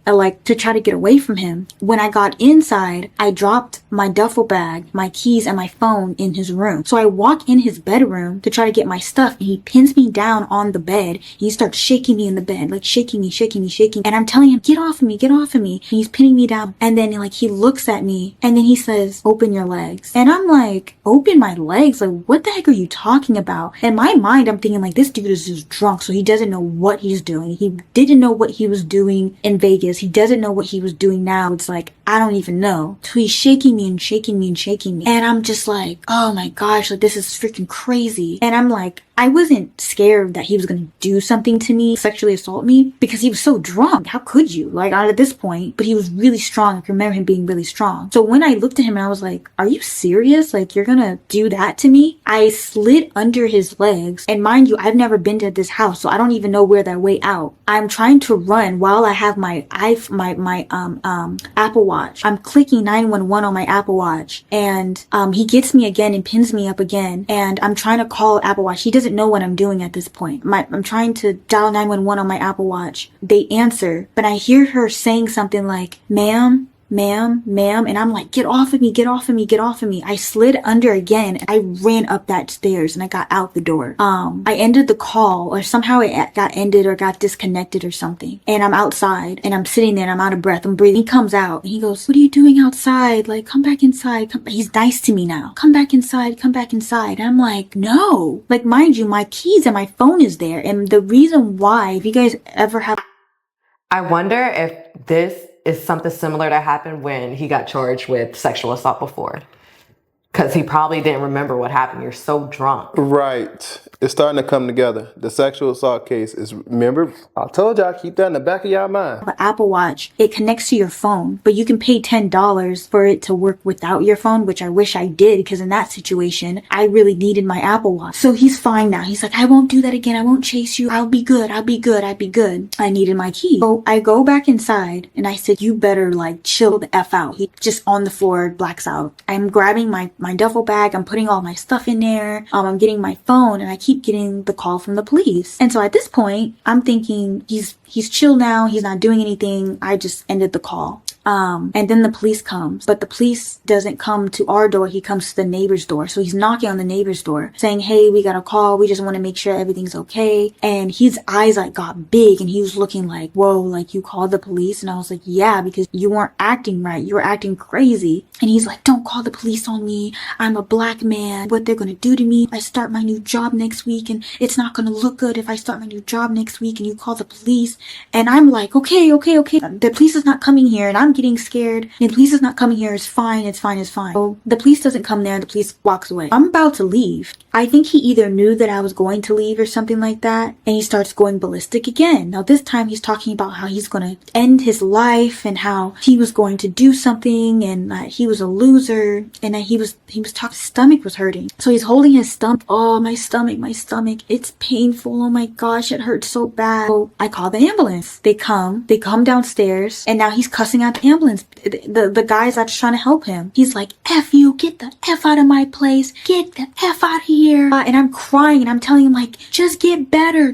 like to try to get away from him. When I got inside, I dropped my duffel bag, my keys, and my phone in his room. So I walk in his bedroom to try to get my stuff, and he pins me down on the bed. He starts shaking me in the bed, like shaking me. And I'm telling him, get off of me. And he's pinning me down. And then like he looks at me, and then he says, open your legs. And I'm like, open my legs? Like, what the heck are you talking about? In my mind, I'm thinking like, this dude is just drunk, so he doesn't know what he's doing. He didn't know what he was doing in Vegas. He doesn't know what he was doing now. It's like, I don't even know. So he's shaking me. And I'm just like, oh my gosh, like, this is freaking crazy. And I'm like, I wasn't scared that he was going to do something to me, sexually assault me, because he was so drunk. How could you? Like, at this point, but he was really strong. I can remember him being really strong. So when I looked at him, I was like, are you serious? Like, you're going to do that to me? I slid under his legs. And mind you, I've never been to this house, so I don't even know where that way out. I'm trying to run while I have my Apple Watch. I'm clicking 911 on my Apple Watch, and he gets me again and pins me up again. And I'm trying to call Apple Watch. He doesn't know what I'm doing at this point. I'm trying to dial 911 on my Apple Watch. They answer, but I hear her saying something like, ma'am, and I'm like, get off of me. I slid under again. I ran up that stairs and I got out the door. I ended the call, or somehow it got ended or got disconnected or something. And I'm outside and I'm sitting there and I'm out of breath. I'm breathing. He comes out and he goes, what are you doing outside? Like, come back inside. He's nice to me now. Come back inside. And I'm like, no. Like, mind you, my keys and my phone is there. And the reason why, if you guys ever have... I wonder if this is something similar that happened when he got charged with sexual assault before. Because he probably didn't remember what happened. You're so drunk. Right. It's starting to come together. The sexual assault case is, remember, I told y'all, keep that in the back of y'all mind. The Apple Watch, it connects to your phone, but you can pay $10 for it to work without your phone, which I wish I did, because in that situation, I really needed my Apple Watch. So he's fine now. He's like, I won't do that again. I won't chase you. I'll be good. I needed my key. So I go back inside and I said, you better like chill the F out. He just on the floor, blacks out. I'm grabbing my duffel bag. I'm putting all my stuff in there. I'm getting my phone, and I keep getting the call from the police. And so at this point, I'm thinking he's chill now. He's not doing anything. I just ended the call. And then the police comes, but the police doesn't come to our door. He comes to the neighbor's door. So he's knocking on the neighbor's door saying, hey, we got a call. We just want to make sure everything's okay. And his eyes like got big, and he was looking like, whoa, like, you called the police? And I was like, yeah, because you weren't acting right. You were acting crazy. And he's like, don't call the police on me. I'm a black man. What they're going to do to me. I start my new job next week, and it's not going to look good if I start my new job next week and you call the police. And I'm like, okay. The police is not coming here, and I'm getting scared. The police is not coming here. It's fine. So the police doesn't come there. The police walks away. I'm about to leave, I think he either knew that I was going to leave or something like that, and he starts going ballistic again. Now this time he's talking about how he's going to end his life and how he was going to do something and that he was a loser and that he was talking, his stomach was hurting. So he's holding his stomach. Oh, my stomach, it's painful. Oh my gosh, it hurts so bad. So I call the ambulance. They come downstairs, and now he's cussing out the ambulance. The guys that's trying to help him. He's like, F you, get the F out of my place, get the F out of here. And I'm crying and I'm telling him like, just get better,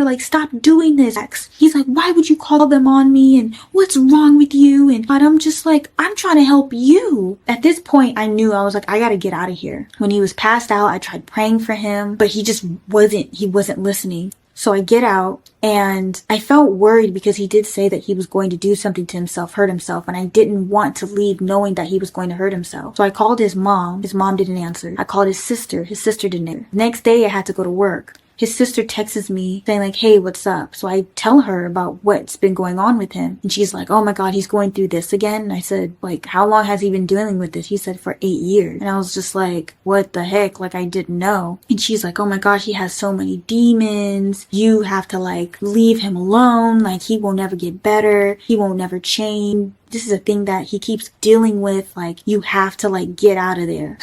like stop doing this. He's like, why would you call them on me and what's wrong with you? And I'm just like, I'm trying to help you. At this point I knew, I was like, I gotta get out of here. When he was passed out, I tried praying for him, but he wasn't listening. So I get out and I felt worried because he did say that he was going to do something to himself, hurt himself. And I didn't want to leave knowing that he was going to hurt himself. So I called his mom. His mom didn't answer. I called his sister. His sister didn't answer. Next day I had to go to work. His sister texts me saying like, hey, what's up? So I tell her about what's been going on with him. And she's like, oh my God, he's going through this again. And I said, like, how long has he been dealing with this? He said for 8 years. And I was just like, what the heck? Like, I didn't know. And she's like, oh my gosh, he has so many demons. You have to like leave him alone. Like, he will never get better. He won't never change. This is a thing that he keeps dealing with. Like, you have to like get out of there.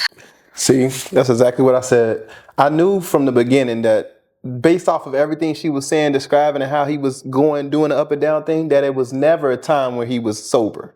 See, that's exactly what I said. I knew from the beginning that based off of everything she was saying, describing and how he was doing the up and down thing, that it was never a time where he was sober.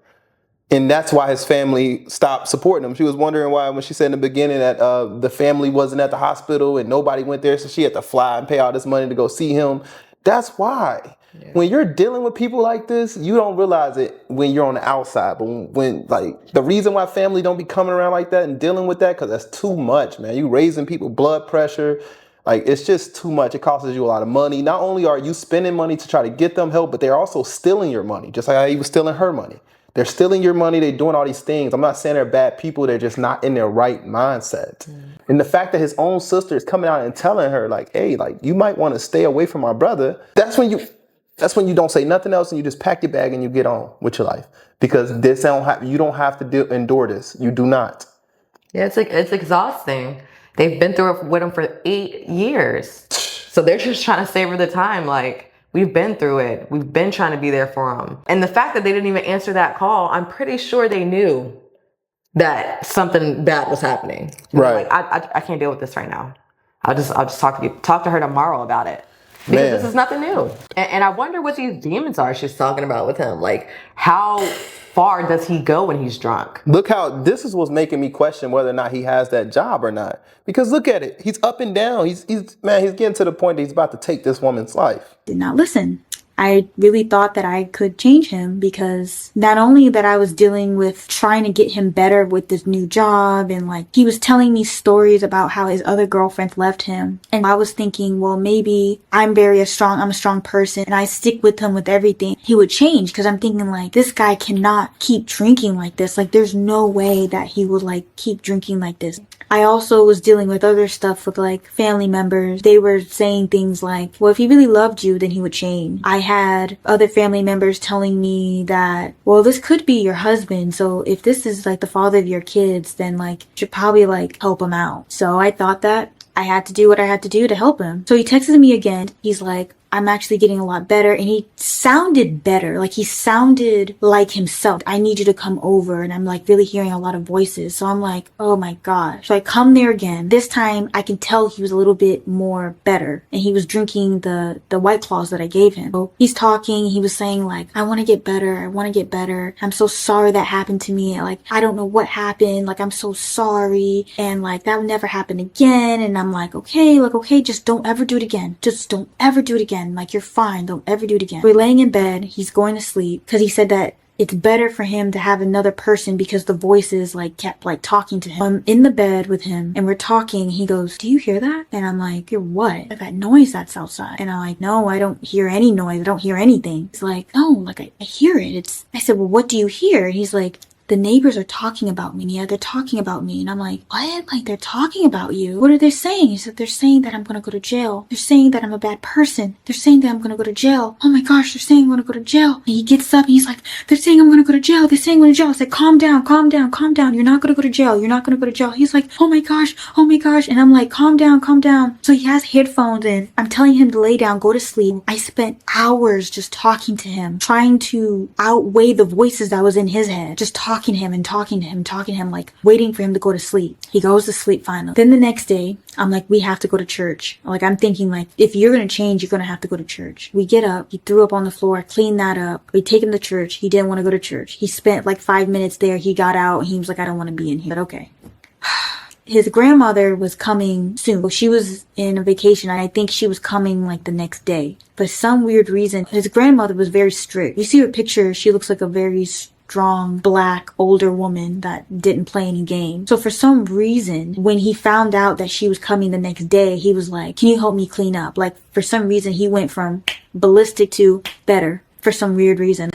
And that's why his family stopped supporting him. She was wondering why, when she said in the beginning that the family wasn't at the hospital and nobody went there, so she had to fly and pay all this money to go see him. That's why. Yeah. When you're dealing with people like this, you don't realize it when you're on the outside. But when like, the reason why family don't be coming around like that and dealing with that, because that's too much, man. You raising people blood pressure. Like, it's just too much. It costs you a lot of money. Not only are you spending money to try to get them help, but they're also stealing your money, just like how he was stealing her money. They're stealing your money. They're doing all these things. I'm not saying they're bad people. They're just not in their right mindset. And the fact that his own sister is coming out and telling her like, hey, like, you might want to stay away from my brother. That's when you don't say nothing else and you just pack your bag and you get on with your life, because you don't have to endure this. You do not. Yeah, it's exhausting. They've been through it with him for 8 years. So they're just trying to savor the time. Like, we've been through it. We've been trying to be there for him. And the fact that they didn't even answer that call, I'm pretty sure they knew that something bad was happening. Right. Like, I can't deal with this right now. I'll just talk to her tomorrow about it. Because this is nothing new. And I wonder what these demons are she's talking about with him. Like, how far does he go when he's drunk? Look how this is what's making me question whether or not he has that job or not. Because look at it. He's up and down. He's getting to the point that he's about to take this woman's life. Did not listen. I really thought that I could change him, because not only that I was dealing with trying to get him better with this new job, and like, he was telling me stories about how his other girlfriends left him. And I was thinking, well, maybe I'm a strong person and I stick with him with everything, he would change. Because I'm thinking like, this guy cannot keep drinking like this. Like, there's no way that he would like keep drinking like this. I also was dealing with other stuff with like family members. They were saying things like, well, if he really loved you, then he would change. I had other family members telling me that, well, this could be your husband. So if this is like the father of your kids, then like, you should probably like help him out. So I thought that I had to do what I had to do to help him. So he texted me again. He's like, I'm actually getting a lot better. And he sounded better. Like, he sounded like himself. I need you to come over. And I'm like really hearing a lot of voices. So I'm like, oh my gosh. So I come there again. This time I can tell he was a little bit more better. And he was drinking the White Claws that I gave him. So he's talking. He was saying like, I want to get better. I want to get better. I'm so sorry that happened to me. Like, I don't know what happened. Like, I'm so sorry. And like, that would never happen again. And I'm like, okay, just don't ever do it again. Just don't ever do it again. Like, you're fine. Don't ever do it again. We're laying in bed. He's going to sleep because he said that it's better for him to have another person because the voices like kept like talking to him. I'm in the bed with him and we're talking. He goes, do you hear that? And I'm like, hear what? Like, that noise that's outside. And I'm like, no, I don't hear any noise. I don't hear anything. He's like, no, like I hear it. I said, well, what do you hear? And he's like, the neighbors are talking about me. Yeah, they're talking about me. And I'm like, what? Like, they're talking about you? What are they saying? He said, they're saying that I'm gonna go to jail. They're saying that I'm a bad person. They're saying that I'm gonna go to jail. Oh my gosh, they're saying I'm gonna go to jail. And he gets up and he's like, they're saying I'm gonna go to jail. They're saying I'm going to jail. I said, calm down, calm down, calm down. You're not gonna go to jail. You're not gonna go to jail. He's like, oh my gosh, oh my gosh. And I'm like, calm down, calm down. So he has headphones in. I'm telling him to lay down, go to sleep. I spent hours just talking to him, trying to outweigh the voices that was in his head. Just talking to him and talking to him and talking to him, like waiting for him to go to sleep. He goes to sleep finally. Then the next day, I'm like, we have to go to church. Like, I'm thinking, like, if you're gonna change, you're gonna have to go to church. We get up, he threw up on the floor, cleaned that up. We take him to church. He didn't want to go to church. He spent like 5 minutes there. He got out and he was like, I don't want to be in here. But okay. His grandmother was coming soon. She was in a vacation and I think she was coming like the next day. For some weird reason, his grandmother was very strict. You see her picture, she looks like a very strong, black, older woman that didn't play any games. So for some reason, when he found out that she was coming the next day, he was like, can you help me clean up? Like, for some reason, he went from ballistic to better for some weird reason.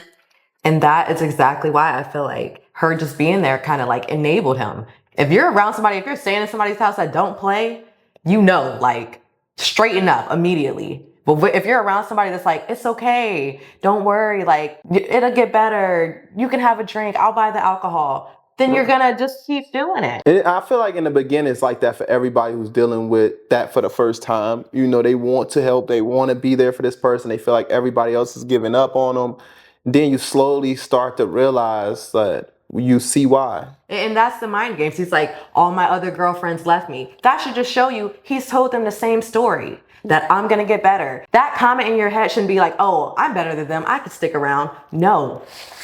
And that is exactly why I feel like her just being there kind of like enabled him. If you're around somebody, if you're staying in somebody's house that don't play, you know, like, straighten up immediately. But if you're around somebody that's like, it's okay, don't worry, like, it'll get better, you can have a drink, I'll buy the alcohol, then you're gonna just keep doing it. And I feel like in the beginning, it's like that for everybody who's dealing with that for the first time. You know, they want to help, they want to be there for this person, they feel like everybody else is giving up on them. Then you slowly start to realize that you see why. And that's the mind games. He's like, all my other girlfriends left me. That should just show you he's told them the same story, that I'm gonna get better. That comment in your head shouldn't be like, oh, I'm better than them, I could stick around. No,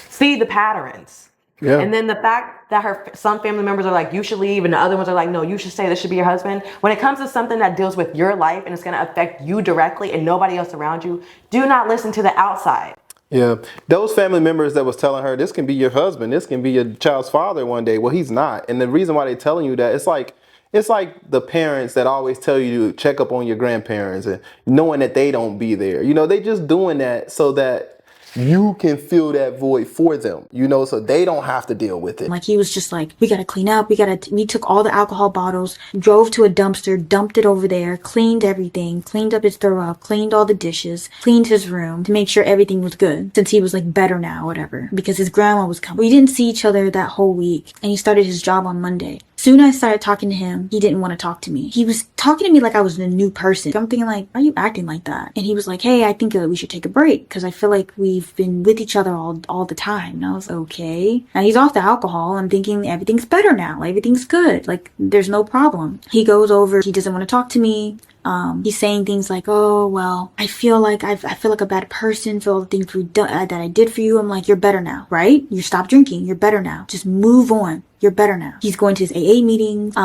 see the patterns. Yeah. And then the fact that some family members are like, you should leave, and the other ones are like, no, you should stay, this should be your husband. When it comes to something that deals with your life and it's gonna affect you directly and nobody else around you, do not listen to the outside. Yeah, those family members that was telling her, this can be your husband, this can be your child's father one day. Well, he's not. And the reason why they're telling you that, it's like the parents that always tell you to check up on your grandparents and knowing that they don't be there. You know, they just doing that so that you can fill that void for them, you know, so they don't have to deal with it. Like, he was just like, we gotta clean up, we took all the alcohol bottles, drove to a dumpster, dumped it over there, cleaned everything, cleaned up his throw up, cleaned all the dishes, cleaned his room to make sure everything was good, since he was like better now, whatever, because his grandma was coming. We didn't see each other that whole week, and he started his job on Monday. Soon as I started talking to him, he didn't want to talk to me. He was talking to me like I was a new person. I'm thinking like, why are you acting like that? And he was like, hey, I think we should take a break because I feel like we've been with each other all the time. And I was okay. Now he's off the alcohol. I'm thinking everything's better now. Everything's good. Like, there's no problem. He goes over. He doesn't want to talk to me. He's saying things like, oh, well, I feel like a bad person for all the things that I did for you. I'm like, you're better now, right? You stopped drinking. You're better now. Just move on. You're better now. He's going to his AA meetings.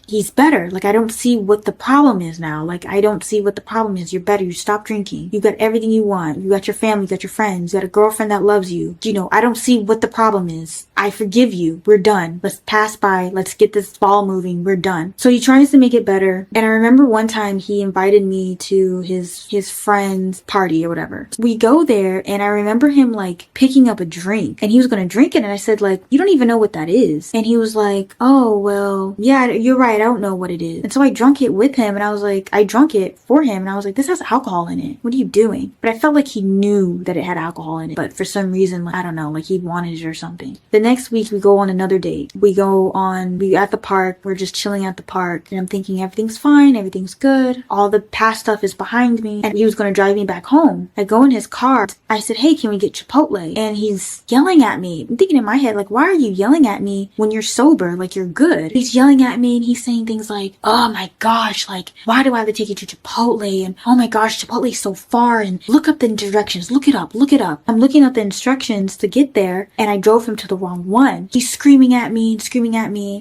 He's better. Like, I don't see what the problem is now. Like, I don't see what the problem is. You're better. You stopped drinking. You got everything you want. You got your family. You got your friends. You got a girlfriend that loves you. You know, I don't see what the problem is. I forgive you. We're done. Let's pass by. Let's get this ball moving. We're done. So he tries to make it better. And I remember one time he invited me to his friend's party or whatever. We go there and I remember him like picking up a drink and he was going to drink it. And I said like, you don't even know what that is. And he was like, oh, well, yeah, you're right. I don't know what it is. And so I drunk it with him and I was like, I drunk it for him. And I was like, this has alcohol in it. What are you doing? But I felt like he knew that it had alcohol in it. But for some reason, like, I don't know, like he wanted it or something. The next week we go on another date. We at the park. We're just chilling at the park. And I'm thinking everything's fine. Everything's good. All the past stuff is behind me. And he was going to drive me back home. I go in his car. I said, hey, can we get Chipotle? And he's yelling at me. I'm thinking in my head, like, why are you yelling at me when you're sober? Like, you're good. He's yelling at me and he's saying things like, oh my gosh, like, why do I have to take you to Chipotle? And oh my gosh, Chipotle's so far. And look up the directions. Look it up. Look it up. I'm looking up the instructions to get there. And I drove him to the wrong one. He's screaming at me.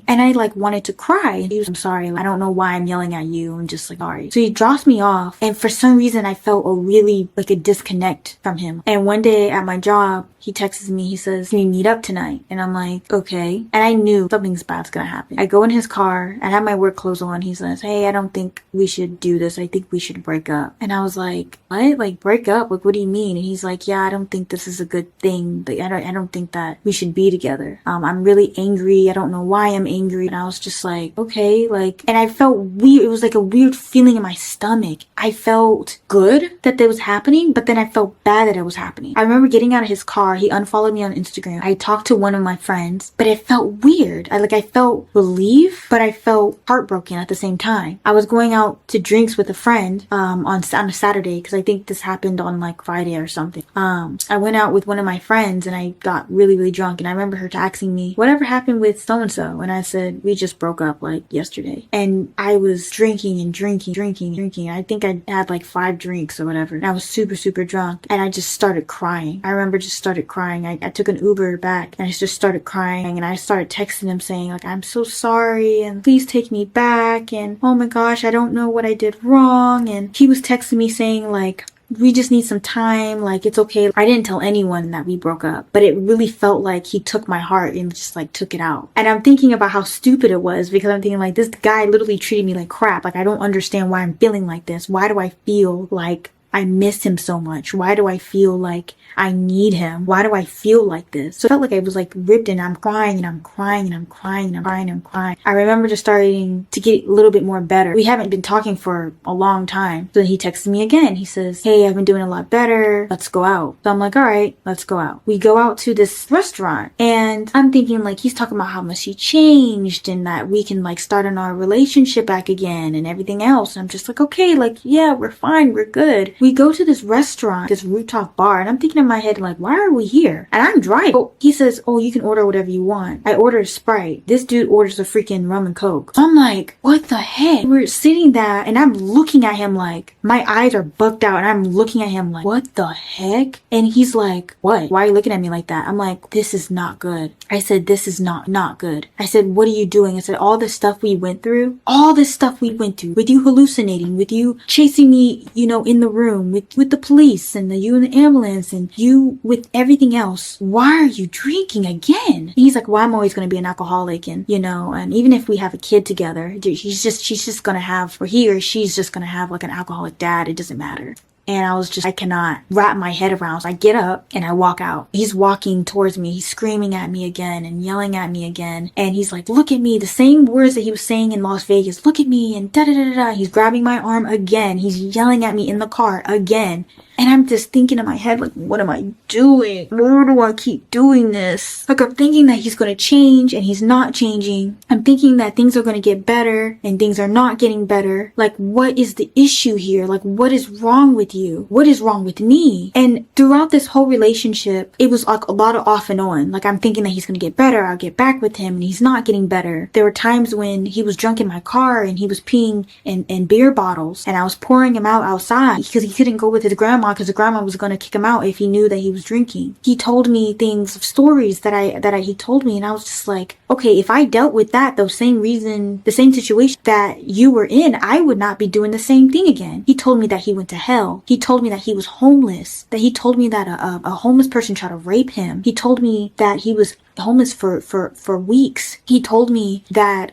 And I like wanted to cry. And he was, I'm sorry. I don't know why I'm yelling at you. I'm just like, sorry. sorry. So he drops me off, and for some reason I felt a disconnect from him. And one day at my job, he texts me, he says, "Can we meet up tonight?" And I'm like, okay. And I knew something's bad's gonna happen. I go in his car, I have my work clothes on. He says, "Hey, I don't think we should do this. I think we should break up." And I was like, what? Like, break up? Like, what do you mean? And he's like, yeah, I don't think this is a good thing. Like, I don't think that we should be together. I'm really angry. I don't know why I'm angry. And I was just like, okay, like, and I felt weird. It was like a weird feeling in my stomach. I felt good that that was happening, but then I felt bad that it was happening. I remember getting out of his car. He unfollowed me on Instagram. I talked to one of my friends, but it felt weird. I felt relief, but I felt heartbroken at the same time. I was going out to drinks with a friend on a Saturday, because I think this happened on like Friday or something. I went out with one of my friends and I got really, really drunk, and I remember her asking me, "Whatever happened with so and so?" And I said, "We just broke up like yesterday." And I was drinking and drinking. I think I had like 5 drinks or whatever, and I was super, super drunk, and I just started crying. I remember just started crying. I took an Uber back, and I just started crying, and I started texting him saying like, "I'm so sorry, and please take me back, and oh my gosh, I don't know what I did wrong." And he was texting me saying like, "We just need some time, like it's okay." I didn't tell anyone that we broke up, but it really felt like he took my heart and just like took it out. And I'm thinking about how stupid it was, because I'm thinking like, this guy literally treated me like crap. Like, I don't understand why I'm feeling like this. Why do I feel like I miss him so much? Why do I feel like I need him? Why do I feel like this? So it felt like I was like ripped, and I'm crying and I'm crying and I'm crying and I'm crying and I'm crying. I remember just starting to get a little bit more better. We haven't been talking for a long time. So he texted me again. He says, "Hey, I've been doing a lot better. Let's go out." So I'm like, all right, let's go out. We go out to this restaurant, and I'm thinking like, he's talking about how much he changed and that we can like start on our relationship back again and everything else. And I'm just like, okay, like, yeah, we're fine. We're good. We go to this restaurant, this rooftop bar, and I'm thinking in my head like, why are we here? And I'm driving. Oh, he says, "Oh, you can order whatever you want." I ordered a Sprite. This dude orders a freaking rum and coke. So I'm like, what the heck? We're sitting there, and I'm looking at him like, my eyes are bugged out, and I'm looking at him like, what the heck? And he's like, what? Why are you looking at me like that? I'm like, this is not good. I said, this is not good. I said, what are you doing? I said, all this stuff we went through, with you hallucinating, with you chasing me, in the room, with the police, and you in the ambulance, and you with everything else. Why are you drinking again? And he's like, well, I'm always going to be an alcoholic, and and even if we have a kid together, she's just going to have, or he or she's just going to have like an alcoholic dad. It doesn't matter. And I cannot wrap my head around. So I get up and I walk out. He's walking towards me. He's screaming at me again and yelling at me again. And he's like, look at me. The same words that he was saying in Las Vegas. Look at me, and da-da-da-da-da. He's grabbing my arm again. He's yelling at me in the car again. And I'm just thinking in my head, like, what am I doing? Why do I keep doing this? Like, I'm thinking that he's going to change, and he's not changing. I'm thinking that things are going to get better, and things are not getting better. Like, what is the issue here? Like, what is wrong with you? What is wrong with me? And throughout this whole relationship, it was like a lot of off and on. Like, I'm thinking that he's going to get better. I'll get back with him, and he's not getting better. There were times when he was drunk in my car, and he was peeing in beer bottles, and I was pouring him out outside because he couldn't go with his grandma, because the grandma was going to kick him out if he knew that he was drinking. He told me stories that he told me, and I was just like, okay, if I dealt with the same situation that you were in, I would not be doing the same thing again. He told me that he went to hell. He told me that he was homeless. That he told me that a homeless person tried to rape him. He told me that he was homeless for weeks. He told me that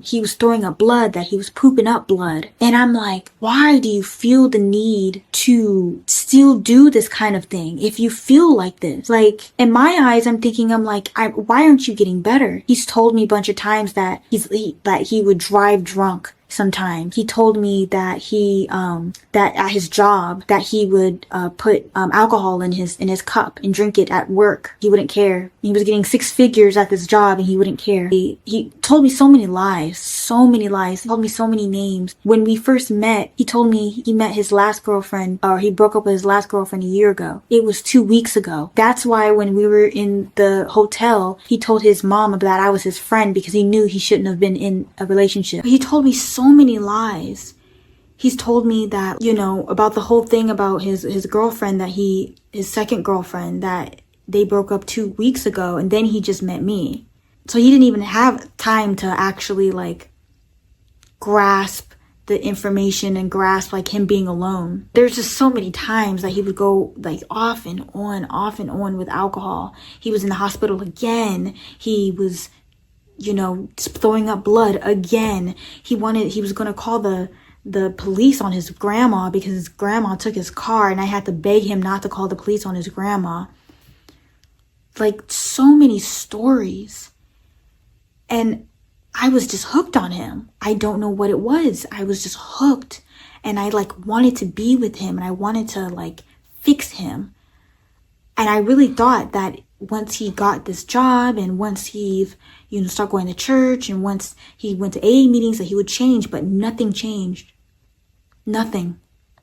he was throwing up blood, that he was pooping up blood. And I'm like, why do you feel the need to still do this kind of thing if you feel like this? Like, in my eyes, I'm thinking, why aren't you getting better? He's told me a bunch of times that he would drive drunk. Sometimes he told me that that at his job that he would put alcohol in his cup and drink it at work. He wouldn't care. He was getting 6 figures at this job and he wouldn't care. He told me so many lies. He told me so many names. When we first met, he told me he met his last girlfriend, or he broke up with his last girlfriend a year ago. It was 2 weeks ago. That's why when we were in the hotel, he told his mom that I was his friend, because he knew he shouldn't have been in a relationship. He told me so many lies. He's told me that, about the whole thing about his girlfriend, his second girlfriend, that they broke up 2 weeks ago, and then he just met me. So he didn't even have time to actually like grasp the information and grasp like him being alone. There's just so many times that he would go like off and on with alcohol. He was in the hospital again. He was, you know, throwing up blood again. He was going to call the police on his grandma because his grandma took his car, and I had to beg him not to call the police on his grandma. Like, so many stories. And I was just hooked on him. I don't know what it was. I was just hooked. And I like wanted to be with him, and I wanted to like fix him. And I really thought that once he got this job, and once he, you know, started going to church, and once he went to AA meetings, that he would change, but nothing changed. Nothing.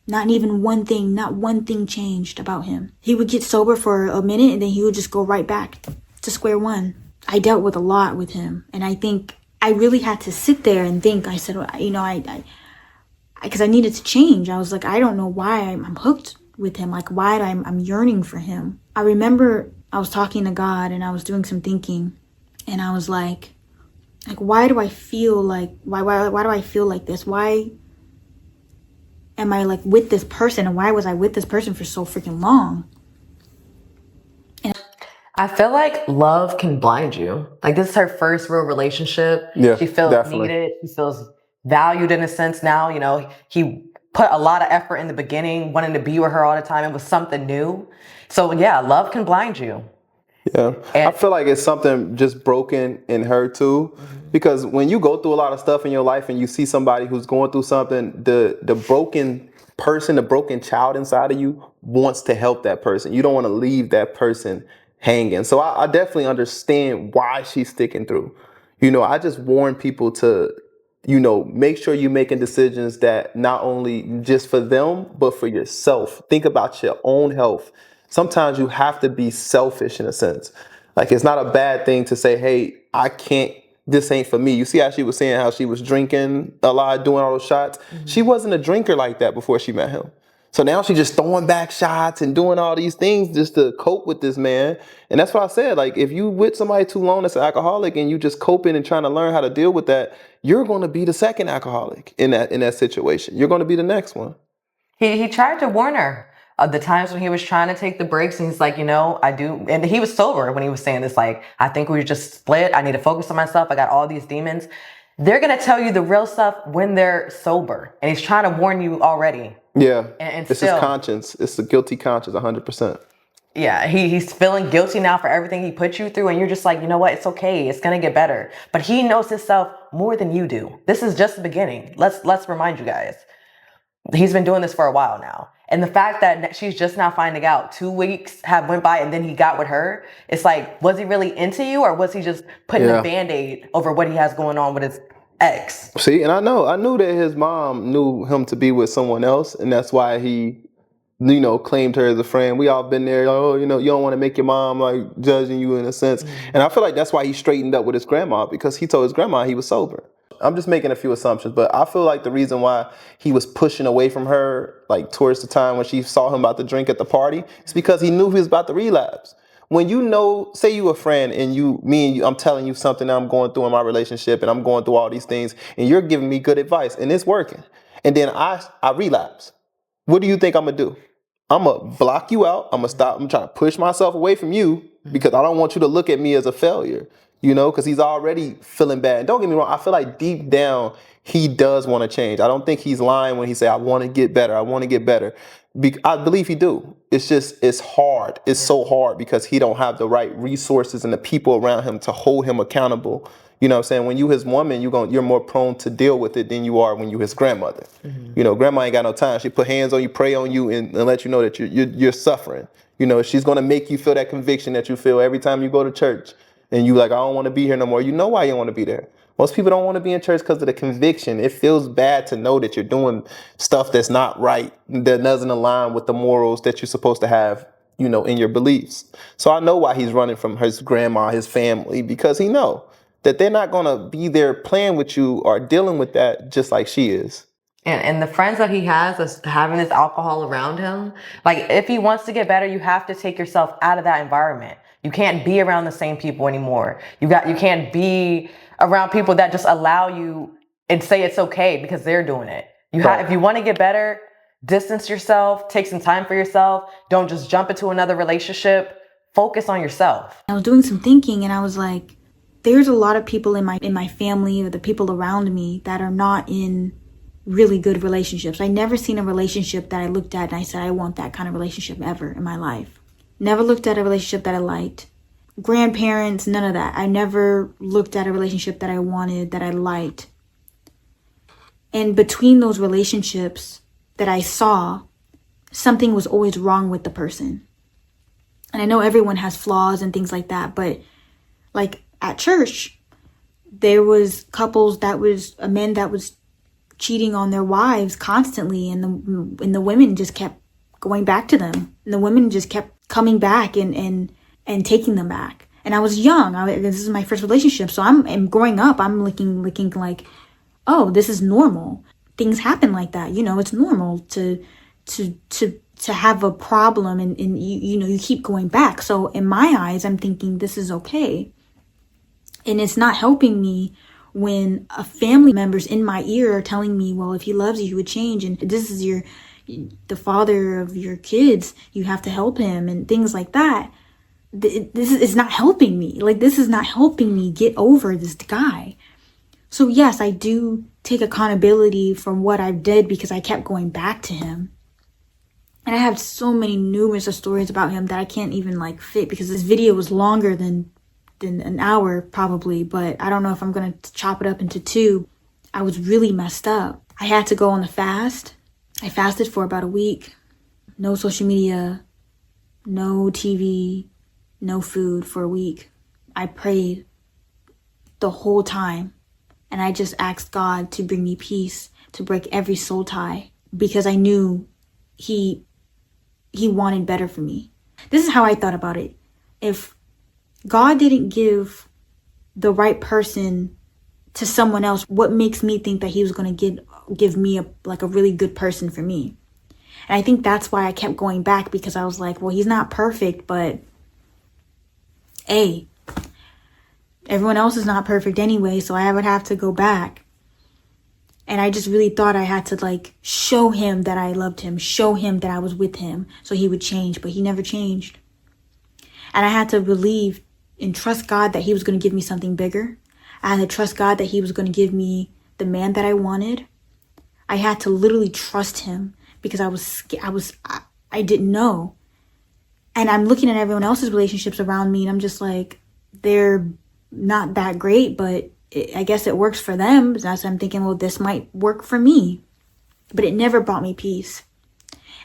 Not even one thing. Not one thing changed about him. He would get sober for a minute, and then he would just go right back to square one. I dealt with a lot with him, and I think I really had to sit there and think. I said, you know, because I needed to change. I was like, I don't know why I'm hooked with him. Like, why I'm yearning for him. I remember I was talking to God, and I was doing some thinking, and I was like, why do I feel like, why do I feel like this? Why am I like with this person, and why was I with this person for so freaking long? I feel like love can blind you. Like, this is her first real relationship. Yeah, she feels definitely needed. She feels valued in a sense now. You know, he put a lot of effort in the beginning, wanting to be with her all the time. It was something new. So yeah, love can blind you. Yeah, I feel like it's something just broken in her too, because when you go through a lot of stuff in your life and you see somebody who's going through something, the broken person, the broken child inside of you wants to help that person. You don't want to leave that person hanging. So I definitely understand why she's sticking through. You know, I just warn people to, you know, make sure you're making decisions that not only just for them, but for yourself. Think about your own health. Sometimes you have to be selfish in a sense. Like, it's not a bad thing to say, hey, I can't, this ain't for me. You see how she was saying how she was drinking a lot, doing all those shots? She wasn't a drinker like that before she met him. So now she's just throwing back shots and doing all these things just to cope with this man. And that's why I said, like, if you with somebody too long that's an alcoholic and you just coping and trying to learn how to deal with that, you're going to be the second alcoholic in that situation. You're going to be the next one. He tried to warn her of the times when he was trying to take the breaks, and he's like, you know, I do. And he was sober when he was saying this, like, I think we just split. I need to focus on myself. I got all these demons. They're going to tell you the real stuff when they're sober. And he's trying to warn you already. Yeah, And it's still, his conscience. It's the guilty conscience, 100%. Yeah, he's feeling guilty now for everything he put you through, and you're just like, you know what? It's okay. It's gonna get better. But he knows himself more than you do. This is just the beginning. Let's remind you guys. He's been doing this for a while now, and the fact that she's just now finding out 2 weeks have went by, and then he got with her. It's like, was he really into you, or was he just putting a Band-Aid over what he has going on with his ex? See, and I knew that his mom knew him to be with someone else, and that's why he, you know, claimed her as a friend. We all been there. Oh, you know, you don't want to make your mom like judging you in a sense. And I feel like that's why he straightened up with his grandma, because he told his grandma he was sober. I'm just making a few assumptions, but I feel like the reason why he was pushing away from her, like towards the time when she saw him about to drink at the party, is because he knew he was about to relapse. When you know, say you a friend and I'm telling you something that I'm going through in my relationship, and I'm going through all these things, and you're giving me good advice and it's working. And then I relapse. What do you think I'm gonna do? I'm gonna block you out. I'm gonna stop. I'm trying to push myself away from you because I don't want you to look at me as a failure, you know, because he's already feeling bad. And don't get me wrong, I feel like deep down, he does want to change. I don't think he's lying when he say, I want to get better. I want to get better. I believe he do. It's just, it's hard. It's so hard because he don't have the right resources and the people around him to hold him accountable. You know what I'm saying? When you his woman, you're more prone to deal with it than you are when you his grandmother. You know, grandma ain't got no time. She put hands on you, pray on you, and let you know that you're suffering. You know, she's gonna make you feel that conviction that you feel every time you go to church and you like, I don't want to be here no more. You know why you don't want to be there. Most people don't want to be in church because of the conviction. It feels bad to know that you're doing stuff that's not right, that doesn't align with the morals that you're supposed to have, you know, in your beliefs. So I know why he's running from his grandma, his family, because he know that they're not going to be there playing with you or dealing with that just like she is. And the friends that he has that's having this alcohol around him, like, if he wants to get better, you have to take yourself out of that environment. You can't be around the same people anymore. You can't be around people that just allow you and say it's okay because they're doing it. If you want to get better, distance yourself, take some time for yourself. Don't just jump into another relationship. Focus on yourself. I was doing some thinking and I was like, there's a lot of people in my family or the people around me that are not in really good relationships. I never seen a relationship that I looked at and I said, I want that kind of relationship ever in my life. Never looked at a relationship that I liked. Grandparents, none of that. I never looked at a relationship that I wanted, that I liked. And between those relationships that I saw, something was always wrong with the person. And I know everyone has flaws and things like that, but like at church, there was couples that was a man that was cheating on their wives constantly, and the women just kept going back to them, and the women just kept coming back and taking them back. And I was young. This is my first relationship, so I'm growing up. I'm looking like, oh, this is normal. Things happen like that. You know, it's normal to have a problem, and you keep going back. So in my eyes, I'm thinking this is okay. And it's not helping me when a family member's in my ear are telling me, well, if he loves you, he would change. And this is the father of your kids. You have to help him and things like that. This is not helping me. Like, this is not helping me get over this guy. So yes, I do take accountability for what I did because I kept going back to him. And I have so many numerous stories about him that I can't even like fit, because this video was longer than an hour probably, but I don't know if I'm going to chop it up into 2. I was really messed up. I had to go on a fast. I fasted for about a week. No social media, no TV, no food for a week. I prayed the whole time, and I just asked God to bring me peace, to break every soul tie, because I knew he wanted better for me. This is how I thought about it. If God didn't give the right person to someone else, what makes me think that he was going to give me a really good person for me? And I think that's why I kept going back, because I was like, well, he's not perfect, but hey, everyone else is not perfect anyway, so I would have to go back. And I just really thought I had to like show him that I loved him, show him that I was with him so he would change, but he never changed. And I had to believe and trust God that he was going to give me something bigger. I had to trust God that he was going to give me the man that I wanted. I had to literally trust him, because I didn't know. And I'm looking at everyone else's relationships around me, and I'm just like, they're not that great, but I guess it works for them. So I'm thinking, well, this might work for me. But it never brought me peace.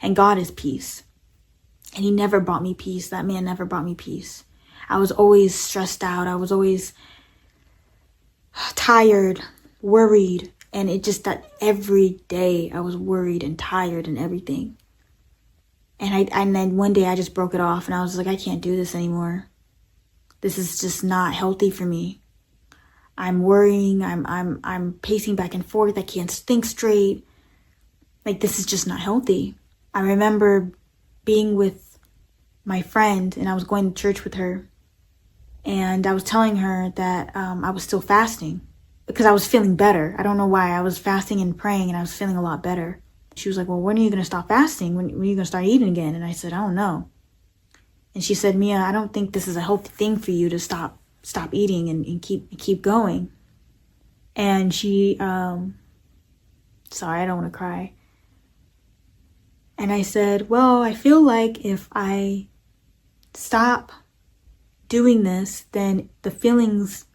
And God is peace. And he never brought me peace. That man never brought me peace. I was always stressed out. I was always tired, worried. And it just that every day I was worried and tired and everything. And then one day I just broke it off, and I was like, I can't do this anymore. This is just not healthy for me. I'm worrying. I'm pacing back and forth. I can't think straight. Like, this is just not healthy. I remember being with my friend, and I was going to church with her. And I was telling her that I was still fasting because I was feeling better. I don't know why. I was fasting and praying, and I was feeling a lot better. She was like, well, when are you going to stop fasting? When are you going to start eating again? And I said, I don't know. And she said, Mia, I don't think this is a healthy thing for you to stop eating and keep going. And she, sorry, I don't want to cry. And I said, well, I feel like if I stop doing this, then the feelings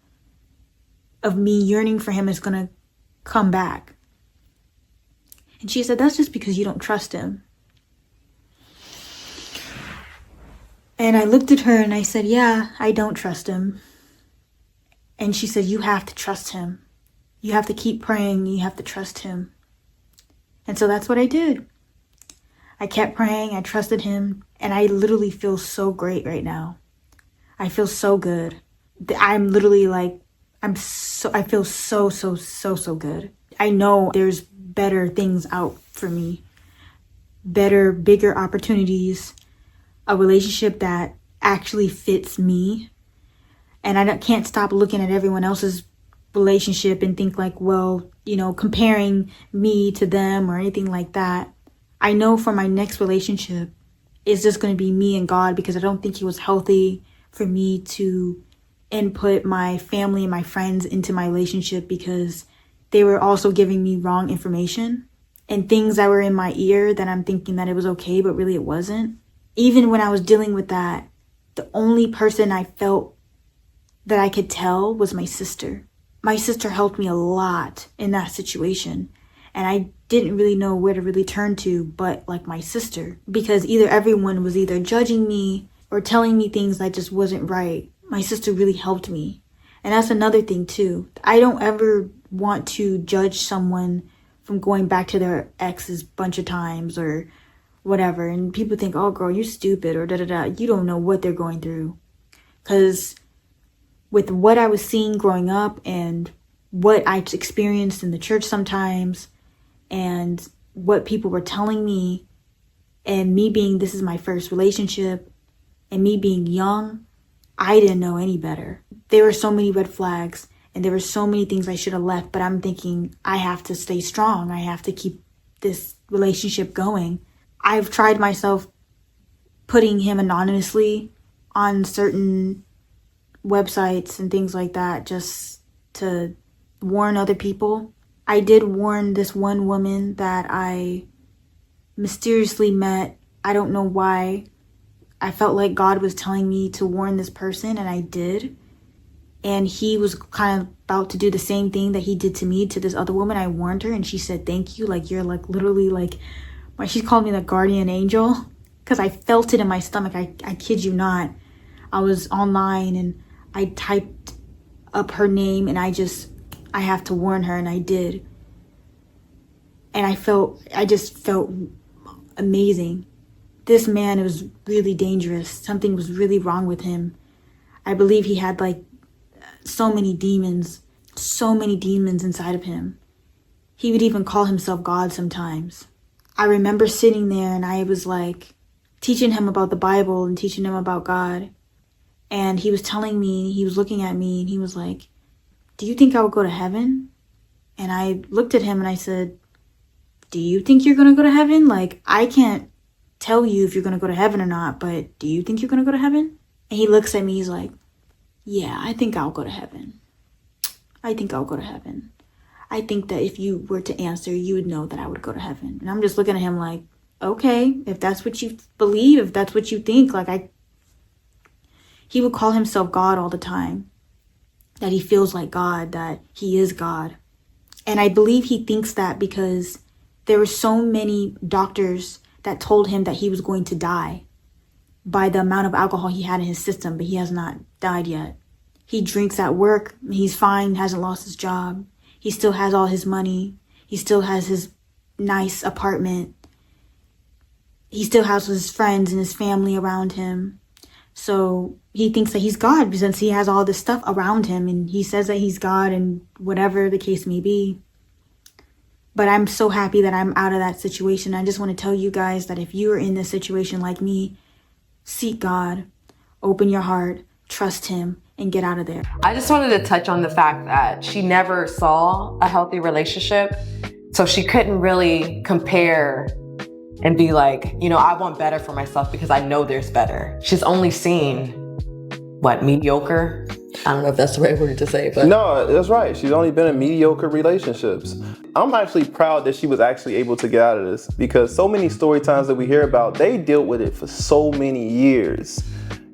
of me yearning for him is going to come back. And she said, that's just because you don't trust him. And I looked at her and I said, yeah, I don't trust him. And she said, you have to trust him. You have to keep praying. You have to trust him. And so that's what I did. I kept praying. I trusted him. And I literally feel so great right now. I feel so good. I'm literally like, I feel so good. I know there's better things out for me. Better, bigger opportunities. A relationship that actually fits me. And I can't stop looking at everyone else's relationship and think like, well, comparing me to them or anything like that. I know for my next relationship, it's just going to be me and God, because I don't think it was healthy for me to input my family and my friends into my relationship, because they were also giving me wrong information and things that were in my ear that I'm thinking that it was okay, but really it wasn't. Even when I was dealing with that, the only person I felt that I could tell was my sister. My sister helped me a lot in that situation. And I didn't really know where to really turn to, but like my sister, because either everyone was either judging me or telling me things that just wasn't right. My sister really helped me. And that's another thing too. I don't ever want to judge someone from going back to their exes a bunch of times or whatever. And people think, oh girl, you're stupid or da-da-da. You don't know what they're going through. Because with what I was seeing growing up and what I experienced in the church sometimes and what people were telling me, and me being, this is my first relationship, and me being young, I didn't know any better. There were so many red flags and there were so many things I should have left, but I'm thinking I have to stay strong. I have to keep this relationship going. I've tried myself putting him anonymously on certain websites and things like that just to warn other people. I did warn this one woman that I mysteriously met. I don't know why. I felt like God was telling me to warn this person, and I did. And he was kind of about to do the same thing that he did to me to this other woman. I warned her and she said, thank you. Like, you're like literally like, she called me the guardian angel, because I felt it in my stomach. I kid you not. I was online and I typed up her name and I have to warn her, and I did. And I just felt amazing. This man was really dangerous. Something was really wrong with him. I believe he had like so many demons inside of him. He would even call himself God sometimes. I remember sitting there and I was like teaching him about the Bible and teaching him about God. And he was telling me, he was looking at me and he was like, do you think I would go to heaven? And I looked at him and I said, do you think you're going to go to heaven? Like, I can't tell you if you're going to go to heaven or not, but do you think you're going to go to heaven? And he looks at me, he's like, yeah, I think I'll go to heaven. I think I'll go to heaven. I think that if you were to answer, you would know that I would go to heaven. And I'm just looking at him like, okay, if that's what you believe, if that's what you think, he would call himself God all the time, that he feels like God, that he is God. And I believe he thinks that because there were so many doctors that told him that he was going to die by the amount of alcohol he had in his system, but he has not died yet. He drinks at work, he's fine, hasn't lost his job. He still has all his money. He still has his nice apartment. He still has his friends and his family around him. So he thinks that he's God since he has all this stuff around him, and he says that he's God and whatever the case may be. But I'm so happy that I'm out of that situation. I just want to tell you guys that if you are in this situation like me, seek God, open your heart, trust him, and get out of there. I just wanted to touch on the fact that she never saw a healthy relationship, so she couldn't really compare and be like, I want better for myself because I know there's better. She's only seen, mediocre? I don't know if that's the right word to say, but... No, that's right. She's only been in mediocre relationships. I'm actually proud that she was actually able to get out of this, because so many story times that we hear about, they dealt with it for so many years,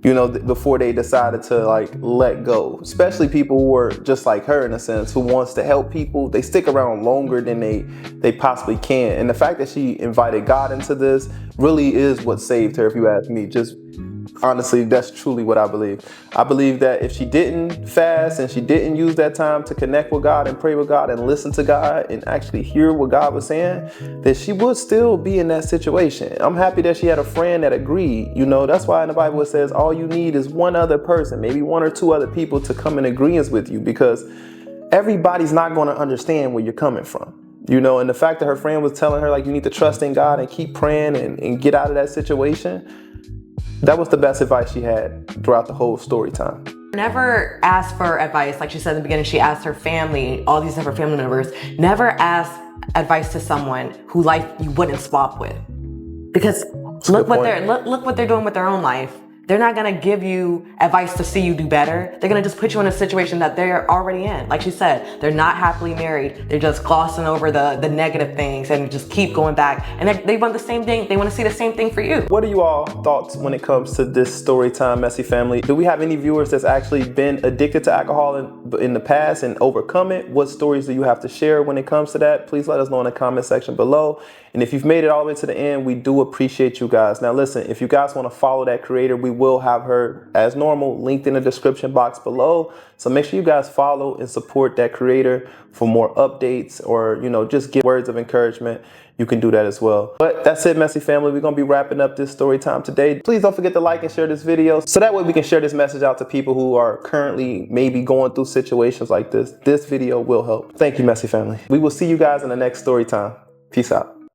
before they decided to let go. Especially people who are just like her, in a sense, who wants to help people. They stick around longer than they possibly can. And the fact that she invited God into this really is what saved her, if you ask me. Just honestly, that's truly what I believe. I believe that if she didn't fast and she didn't use that time to connect with God and pray with God and listen to God and actually hear what God was saying, then she would still be in that situation. I'm happy that she had a friend that agreed. That's why in the Bible it says all you need is one other person, maybe one or two other people to come in agreement with you, because everybody's not going to understand where you're coming from. And the fact that her friend was telling her, you need to trust in God and keep praying and get out of that situation, that was the best advice she had throughout the whole story time. Never ask for advice. Like she said in the beginning, she asked her family, all these different family members. Never ask advice to someone who life you wouldn't swap with. Because look what they're doing with their own life. They're not gonna give you advice to see you do better. They're gonna just put you in a situation that they're already in. Like she said, they're not happily married. They're just glossing over the negative things and just keep going back. And they want the same thing. They want to see the same thing for you. What are you all thoughts when it comes to this story time, Messy Family? Do we have any viewers that's actually been addicted to alcohol in the past and overcome it? What stories do you have to share when it comes to that? Please let us know in the comment section below. And if you've made it all the way to the end, we do appreciate you guys. Now listen, if you guys want to follow that creator, we will have her as normal linked in the description box below. So make sure you guys follow and support that creator for more updates, or just give words of encouragement. You can do that as well. But that's it, Messy Family. We're gonna be wrapping up this story time today. Please don't forget to like and share this video, so that way we can share this message out to people who are currently maybe going through situations like this. This video will help. Thank you, Messy Family. We will see you guys in the next story time. Peace out.